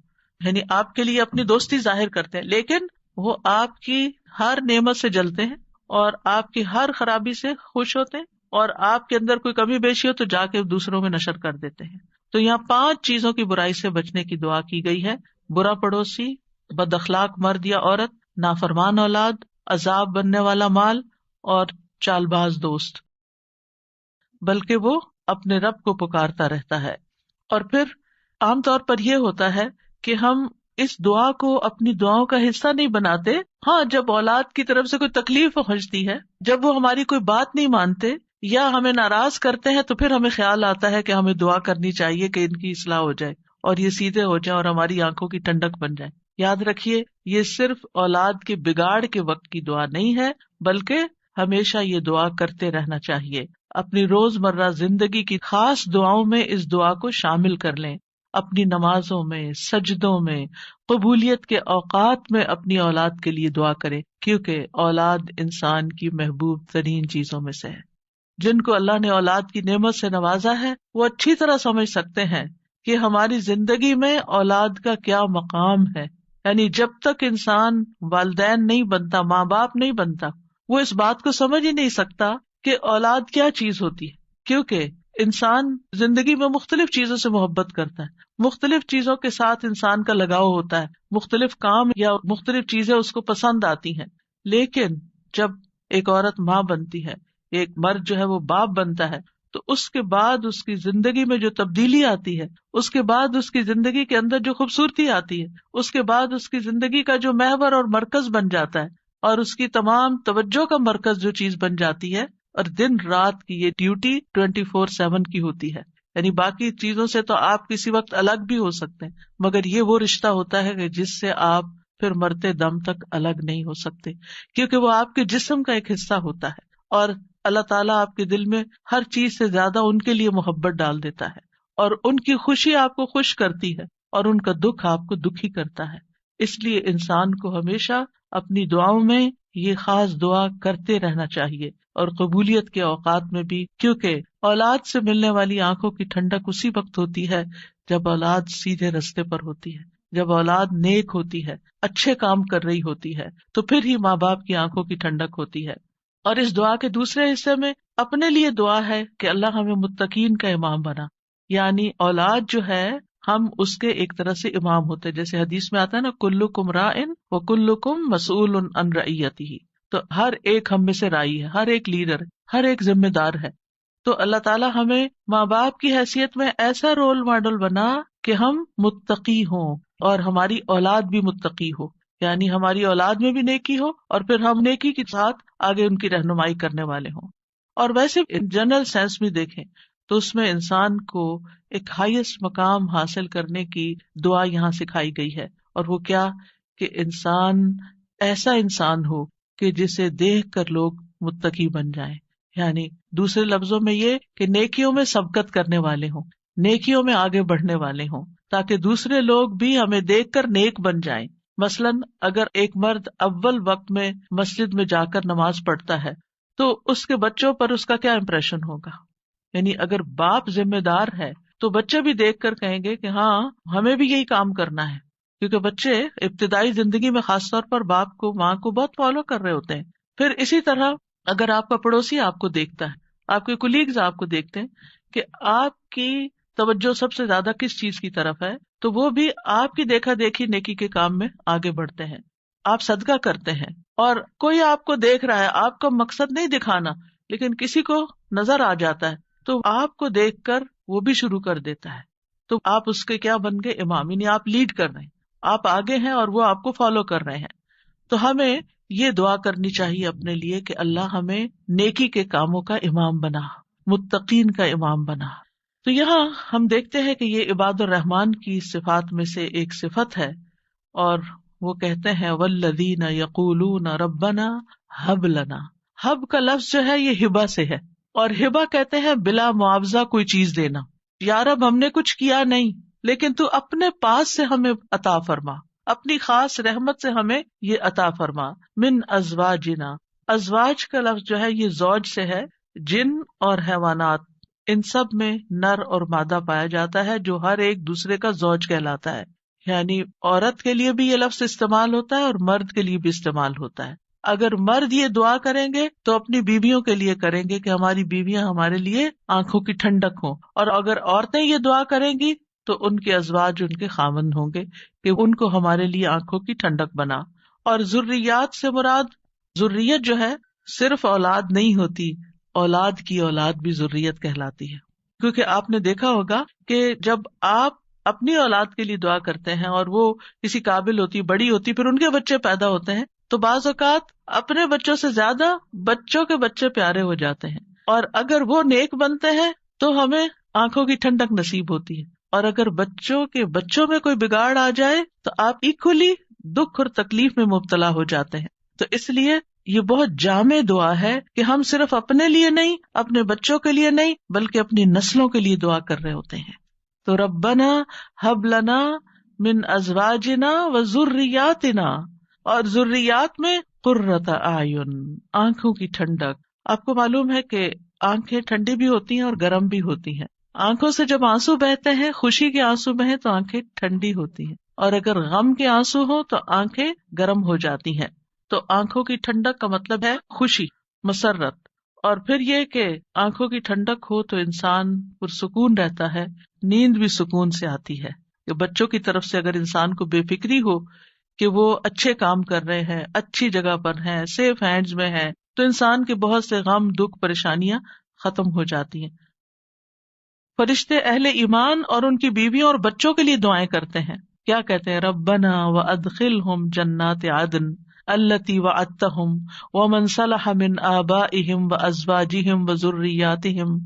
یعنی آپ کے لیے اپنی دوستی ظاہر کرتے ہیں، لیکن وہ آپ کی ہر نعمت سے جلتے ہیں اور آپ کی ہر خرابی سے خوش ہوتے ہیں، اور آپ کے اندر کوئی کمی بیشی ہو تو جا کے دوسروں میں نشر کر دیتے ہیں. تو یہاں 5 چیزوں کی برائی سے بچنے کی دعا کی گئی ہے: برا پڑوسی، بد اخلاق مرد یا عورت، نافرمان اولاد، عذاب بننے والا مال، اور چال باز دوست. بلکہ وہ اپنے رب کو پکارتا رہتا ہے. اور پھر عام طور پر یہ ہوتا ہے کہ ہم اس دعا کو اپنی دعاؤں کا حصہ نہیں بناتے. ہاں، جب اولاد کی طرف سے کوئی تکلیف پہنچتی ہے، جب وہ ہماری کوئی بات نہیں مانتے یا ہمیں ناراض کرتے ہیں، تو پھر ہمیں خیال آتا ہے کہ ہمیں دعا کرنی چاہیے کہ ان کی اصلاح ہو جائے اور یہ سیدھے ہو جائیں اور ہماری آنکھوں کی ٹھنڈک بن جائے. یاد رکھیے، یہ صرف اولاد کے بگاڑ کے وقت کی دعا نہیں ہے، بلکہ ہمیشہ یہ دعا کرتے رہنا چاہیے. اپنی روزمرہ زندگی کی خاص دعاؤں میں اس دعا کو شامل کر لیں. اپنی نمازوں میں، سجدوں میں، قبولیت کے اوقات میں اپنی اولاد کے لیے دعا کریں، کیونکہ اولاد انسان کی محبوب ترین چیزوں میں سے ہے. جن کو اللہ نے اولاد کی نعمت سے نوازا ہے وہ اچھی طرح سمجھ سکتے ہیں کہ ہماری زندگی میں اولاد کا کیا مقام ہے. یعنی جب تک انسان والدین نہیں بنتا، ماں باپ نہیں بنتا، وہ اس بات کو سمجھ ہی نہیں سکتا کہ اولاد کیا چیز ہوتی ہے. کیونکہ انسان زندگی میں مختلف چیزوں سے محبت کرتا ہے، مختلف چیزوں کے ساتھ انسان کا لگاؤ ہوتا ہے، مختلف کام یا مختلف چیزیں اس کو پسند آتی ہیں. لیکن جب ایک عورت ماں بنتی ہے، ایک مرد جو ہے وہ باپ بنتا ہے، تو اس کے بعد اس کی زندگی میں جو تبدیلی آتی ہے، اس کے بعد اس کی زندگی کے اندر جو خوبصورتی آتی ہے، اس کے بعد اس کی زندگی کا جو محور اور مرکز بن جاتا ہے، اور اس کی تمام توجہ کا مرکز جو چیز بن جاتی ہے، اور دن رات کی یہ ڈیوٹی 24/7 کی ہوتی ہے. یعنی باقی چیزوں سے تو آپ کسی وقت الگ بھی ہو سکتے ہیں، مگر یہ وہ رشتہ ہوتا ہے کہ جس سے آپ پھر مرتے دم تک الگ نہیں ہو سکتے، کیونکہ وہ آپ کے جسم کا ایک حصہ ہوتا ہے. اور اللہ تعالیٰ آپ کے دل میں ہر چیز سے زیادہ ان کے لیے محبت ڈال دیتا ہے، اور ان کی خوشی آپ کو خوش کرتی ہے اور ان کا دکھ آپ کو دکھی کرتا ہے. اس لیے انسان کو ہمیشہ اپنی دعاؤں میں یہ خاص دعا کرتے رہنا چاہیے، اور قبولیت کے اوقات میں بھی، کیونکہ اولاد سے ملنے والی آنکھوں کی ٹھنڈک اسی وقت ہوتی ہے جب اولاد سیدھے رستے پر ہوتی ہے، جب اولاد نیک ہوتی ہے، اچھے کام کر رہی ہوتی ہے، تو پھر ہی ماں باپ کی آنکھوں کی ٹھنڈک ہوتی ہے. اور اس دعا کے دوسرے حصے میں اپنے لیے دعا ہے کہ اللہ ہمیں متقین کا امام بنا. یعنی اولاد جو ہے ہم اس کے ایک طرح سے امام ہوتے ہیں. جیسے حدیث میں آتا ہے نا، کلکم راعٍ وکلکم مسئول عن رعیتہ، تو ہر ایک ہم میں سے رائی ہے، ہر ایک لیڈر، ہر ایک ذمہ دار ہے. تو اللہ تعالیٰ ہمیں ماں باپ کی حیثیت میں ایسا رول ماڈل بنا کہ ہم متقی ہوں اور ہماری اولاد بھی متقی ہو، یعنی ہماری اولاد میں بھی نیکی ہو اور پھر ہم نیکی کے ساتھ آگے ان کی رہنمائی کرنے والے ہوں. اور ویسے جنرل سینس بھی دیکھیں تو اس میں انسان کو ایک ہائیسٹ مقام حاصل کرنے کی دعا یہاں سکھائی گئی ہے، اور وہ کیا کہ انسان ایسا انسان ہو کہ جسے دیکھ کر لوگ متقی بن جائیں. یعنی دوسرے لفظوں میں یہ کہ نیکیوں میں سبقت کرنے والے ہوں، نیکیوں میں آگے بڑھنے والے ہوں، تاکہ دوسرے لوگ بھی ہمیں دیکھ کر نیک بن جائیں. مثلاً اگر ایک مرد اول وقت میں مسجد میں جا کر نماز پڑھتا ہے تو اس کے بچوں پر اس کا کیا امپریشن ہوگا؟ یعنی اگر باپ ذمہ دار ہے تو بچے بھی دیکھ کر کہیں گے کہ ہاں ہمیں بھی یہی کام کرنا ہے، کیونکہ بچے ابتدائی زندگی میں خاص طور پر باپ کو ماں کو بہت فالو کر رہے ہوتے ہیں. پھر اسی طرح اگر آپ کا پڑوسی آپ کو دیکھتا ہے، آپ کے کولیگز آپ کو دیکھتے ہیں کہ آپ کی توجہ سب سے زیادہ کس چیز کی طرف ہے، تو وہ بھی آپ کی دیکھا دیکھی نیکی کے کام میں آگے بڑھتے ہیں. آپ صدقہ کرتے ہیں اور کوئی آپ کو دیکھ رہا ہے، آپ کا مقصد نہیں دکھانا، لیکن کسی کو نظر آ جاتا ہے تو آپ کو دیکھ کر وہ بھی شروع کر دیتا ہے، تو آپ اس کے کیا بن گئے؟ امام. یعنی آپ لیڈ کر رہے ہیں، آپ آگے ہیں اور وہ آپ کو فالو کر رہے ہیں. تو ہمیں یہ دعا کرنی چاہیے اپنے لیے کہ اللہ ہمیں نیکی کے کاموں کا امام بنا، متقین کا امام بنا. تو یہاں ہم دیکھتے ہیں کہ یہ عباد الرحمن کی صفات میں سے ایک صفت ہے، اور وہ کہتے ہیں والذین یقولون ربنا ہب لنا. ہب کا لفظ جو ہے یہ ہبہ سے ہے، اور ہبہ کہتے ہیں بلا معاوضہ کوئی چیز دینا. یا رب ہم نے کچھ کیا نہیں، لیکن تو اپنے پاس سے ہمیں عطا فرما، اپنی خاص رحمت سے ہمیں یہ عطا فرما. من ازواجنا، ازواج کا لفظ جو ہے یہ زوج سے ہے. جن اور حیوانات ان سب میں نر اور مادہ پایا جاتا ہے جو ہر ایک دوسرے کا زوج کہلاتا ہے. یعنی عورت کے لیے بھی یہ لفظ استعمال ہوتا ہے اور مرد کے لیے بھی استعمال ہوتا ہے. اگر مرد یہ دعا کریں گے تو اپنی بیویوں کے لیے کریں گے کہ ہماری بیویاں ہمارے لیے آنکھوں کی ٹھنڈک ہوں، اور اگر عورتیں یہ دعا کریں گی تو ان کے ازواج ان کے خاوند ہوں گے کہ ان کو ہمارے لیے آنکھوں کی ٹھنڈک بنا. اور ذریات سے مراد ذریت جو ہے صرف اولاد نہیں ہوتی، اولاد کی اولاد بھی ذریت کہلاتی ہے. کیونکہ آپ نے دیکھا ہوگا کہ جب آپ اپنی اولاد کے لیے دعا کرتے ہیں اور وہ کسی قابل ہوتی، بڑی ہوتی، پھر ان کے بچے پیدا ہوتے ہیں تو بعض اوقات اپنے بچوں سے زیادہ بچوں کے بچے پیارے ہو جاتے ہیں، اور اگر وہ نیک بنتے ہیں تو ہمیں آنکھوں کی ٹھنڈک نصیب ہوتی ہے. اور اگر بچوں کے بچوں میں کوئی بگاڑ آ جائے تو آپ ایکولی دکھ اور تکلیف میں مبتلا ہو جاتے ہیں. تو اس لیے یہ بہت جامع دعا ہے کہ ہم صرف اپنے لیے نہیں، اپنے بچوں کے لیے نہیں، بلکہ اپنی نسلوں کے لیے دعا کر رہے ہوتے ہیں. تو ربنا ہب لنا من ازواجنا وذریاتنا، اور ذریات میں قرۃ اعین، آنکھوں کی ٹھنڈک. آپ کو معلوم ہے کہ آنکھیں ٹھنڈی بھی ہوتی ہیں اور گرم بھی ہوتی ہیں. آنکھوں سے جب آنسو بہتے ہیں، خوشی کے آنسو بہیں تو آنکھیں ٹھنڈی ہوتی ہیں، اور اگر غم کے آنسو ہو تو آنکھیں گرم ہو جاتی ہیں. تو آنکھوں کی ٹھنڈک کا مطلب ہے خوشی، مسرت. اور پھر یہ کہ آنکھوں کی ٹھنڈک ہو تو انسان پرسکون رہتا ہے، نیند بھی سکون سے آتی ہے. کہ بچوں کی طرف سے اگر انسان کو بے فکری ہو کہ وہ اچھے کام کر رہے ہیں، اچھی جگہ پر ہیں، سیف ہینڈز میں ہیں، تو انسان کے بہت سے غم، دکھ، پریشانیاں ختم ہو جاتی ہیں. فرشتے اہل ایمان اور ان کی بیویوں اور بچوں کے لیے دعائیں کرتے ہیں. کیا کہتے ہیں؟ ربنا وادخلہم جنات عدن التی وعدتہم ومن صلح من آبائہم وازواجہم وذریاتہم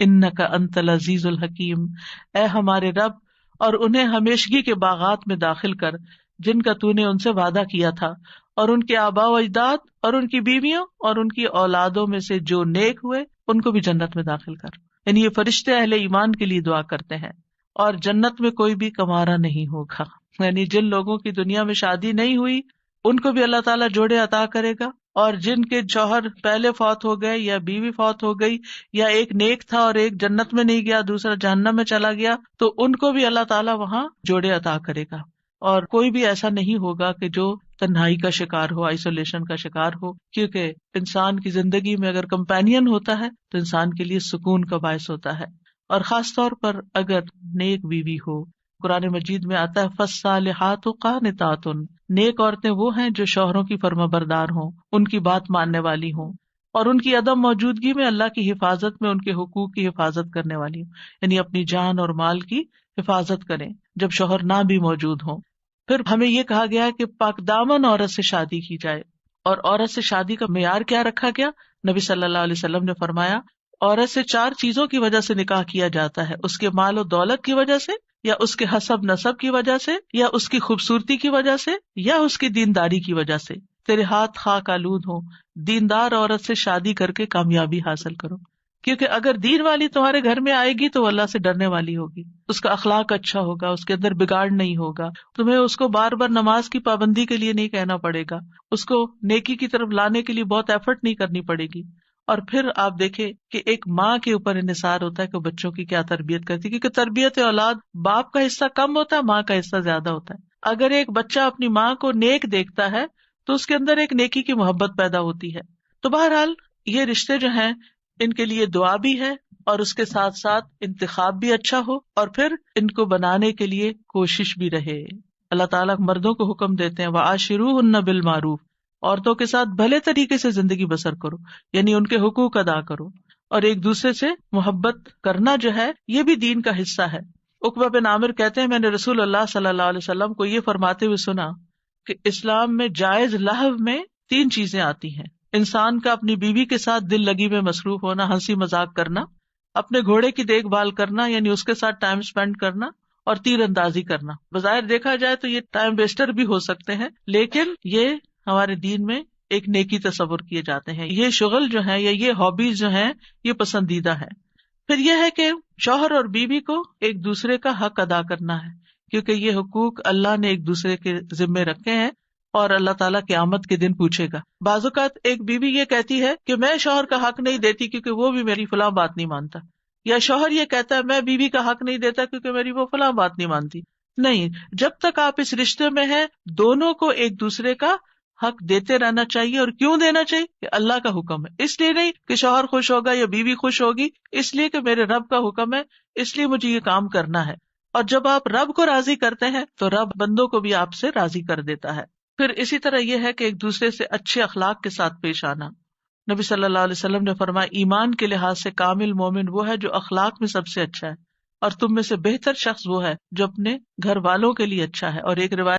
انک انت العزیز الحکیم. اے ہمارے رب، اور انہیں ہمیشگی کے باغات میں داخل کر جن کا تو نے ان سے وعدہ کیا تھا، اور ان کے آباء و اجداد اور ان کی بیویوں اور ان کی اولادوں میں سے جو نیک ہوئے ان کو بھی جنت میں داخل کر. یعنی یہ فرشتے اہل ایمان کے لیے دعا کرتے ہیں. اور جنت میں کوئی بھی کمارا نہیں ہوگا، یعنی جن لوگوں کی دنیا میں شادی نہیں ہوئی ان کو بھی اللہ تعالیٰ جوڑے عطا کرے گا، اور جن کے شوہر پہلے فوت ہو گئے یا بیوی فوت ہو گئی، یا ایک نیک تھا اور ایک جنت میں نہیں گیا، دوسرا جہنم میں چلا گیا، تو ان کو بھی اللہ تعالیٰ وہاں جوڑے عطا کرے گا. اور کوئی بھی ایسا نہیں ہوگا کہ جو تنہائی کا شکار ہو، آئسولیشن کا شکار ہو، کیونکہ انسان کی زندگی میں اگر کمپینین ہوتا ہے تو انسان کے لیے سکون کا باعث ہوتا ہے. اور خاص طور پر اگر نیک بیوی ہو، قرآن مجید میں آتا ہے فالصالحات قانتات، نیک عورتیں وہ ہیں جو شوہروں کی فرما بردار ہوں، ان کی بات ماننے والی ہوں، اور ان کی عدم موجودگی میں اللہ کی حفاظت میں ان کے حقوق کی حفاظت کرنے والی ہوں، یعنی اپنی جان اور مال کی حفاظت کریں جب شوہر نہ بھی موجود ہوں۔ پھر ہمیں یہ کہا گیا کہ پاک دامن عورت سے شادی کی جائے، اور عورت سے شادی کا معیار کیا رکھا گیا؟ نبی صلی اللہ علیہ وسلم نے فرمایا عورت سے 4 چیزوں کی وجہ سے نکاح کیا جاتا ہے، اس کے مال و دولت کی وجہ سے، یا اس کے حسب نسب کی وجہ سے، یا اس کی خوبصورتی کی وجہ سے، یا اس کی دینداری کی وجہ سے۔ تیرے ہاتھ خاک آلود ہوں، دیندار عورت سے شادی کر کے کامیابی حاصل کرو، کیونکہ اگر دین والی تمہارے گھر میں آئے گی تو وہ اللہ سے ڈرنے والی ہوگی، اس کا اخلاق اچھا ہوگا، اس کے اندر بگاڑ نہیں ہوگا، تمہیں اس کو بار بار نماز کی پابندی کے لیے نہیں کہنا پڑے گا، اس کو نیکی کی طرف لانے کے لیے بہت ایفرٹ نہیں کرنی پڑے گی۔ اور پھر آپ دیکھیں کہ ایک ماں کے اوپر انحصار ہوتا ہے کہ بچوں کی کیا تربیت کرتی ہے، کیونکہ تربیت اولاد باپ کا حصہ کم ہوتا ہے، ماں کا حصہ زیادہ ہوتا ہے۔ اگر ایک بچہ اپنی ماں کو نیک دیکھتا ہے تو اس کے اندر ایک نیکی کی محبت پیدا ہوتی ہے۔ تو بہرحال یہ رشتے جو ہیں ان کے لیے دعا بھی ہے، اور اس کے ساتھ ساتھ انتخاب بھی اچھا ہو، اور پھر ان کو بنانے کے لیے کوشش بھی رہے۔ اللہ تعالیٰ مردوں کو حکم دیتے ہیں وَعَاشِرُوهُنَّ بِالْمَعْرُوفِ، عورتوں کے ساتھ بھلے طریقے سے زندگی بسر کرو، یعنی ان کے حقوق ادا کرو، اور ایک دوسرے سے محبت کرنا جو ہے یہ بھی دین کا حصہ ہے۔ عقبہ بن عامر کہتے ہیں میں نے رسول اللہ صلی اللہ علیہ وسلم کو یہ فرماتے ہوئے سنا کہ اسلام میں جائز لہو میں 3 چیزیں آتی ہیں: انسان کا اپنی بیوی کے ساتھ دل لگی میں مصروف ہونا، ہنسی مذاق کرنا، اپنے گھوڑے کی دیکھ بھال کرنا یعنی اس کے ساتھ ٹائم سپینڈ کرنا، اور تیر اندازی کرنا۔ بظاہر دیکھا جائے تو یہ ٹائم ویسٹر بھی ہو سکتے ہیں، لیکن یہ ہمارے دین میں ایک نیکی تصور کیے جاتے ہیں۔ یہ شغل جو ہے یا یہ ہابیز جو ہیں یہ پسندیدہ ہے۔ پھر یہ ہے کہ شوہر اور بیوی کو ایک دوسرے کا حق ادا کرنا ہے، کیونکہ یہ حقوق اللہ نے ایک دوسرے کے ذمے رکھے ہیں، اور اللہ تعالیٰ قیامت کے دن پوچھے گا۔ بعض اوقات ایک بیوی یہ کہتی ہے کہ میں شوہر کا حق نہیں دیتی کیونکہ وہ بھی میری فلاں بات نہیں مانتا، یا شوہر یہ کہتا ہے میں بیوی کا حق نہیں دیتا کیونکہ میری وہ فلاں بات نہیں مانتی۔ نہیں، جب تک آپ اس رشتے میں ہیں دونوں کو ایک دوسرے کا حق دیتے رہنا چاہیے۔ اور کیوں دینا چاہیے؟ کہ اللہ کا حکم ہے، اس لیے نہیں کہ شوہر خوش ہوگا یا بیوی خوش ہوگی، اس لیے کہ میرے رب کا حکم ہے، اس لیے مجھے یہ کام کرنا ہے۔ اور جب آپ رب کو راضی کرتے ہیں تو رب بندوں کو بھی آپ سے راضی کر دیتا ہے۔ پھر اسی طرح یہ ہے کہ ایک دوسرے سے اچھے اخلاق کے ساتھ پیش آنا۔ نبی صلی اللہ علیہ وسلم نے فرمایا ایمان کے لحاظ سے کامل مومن وہ ہے جو اخلاق میں سب سے اچھا ہے، اور تم میں سے بہتر شخص وہ ہے جو اپنے گھر والوں کے لیے اچھا ہے۔ اور ایک روایت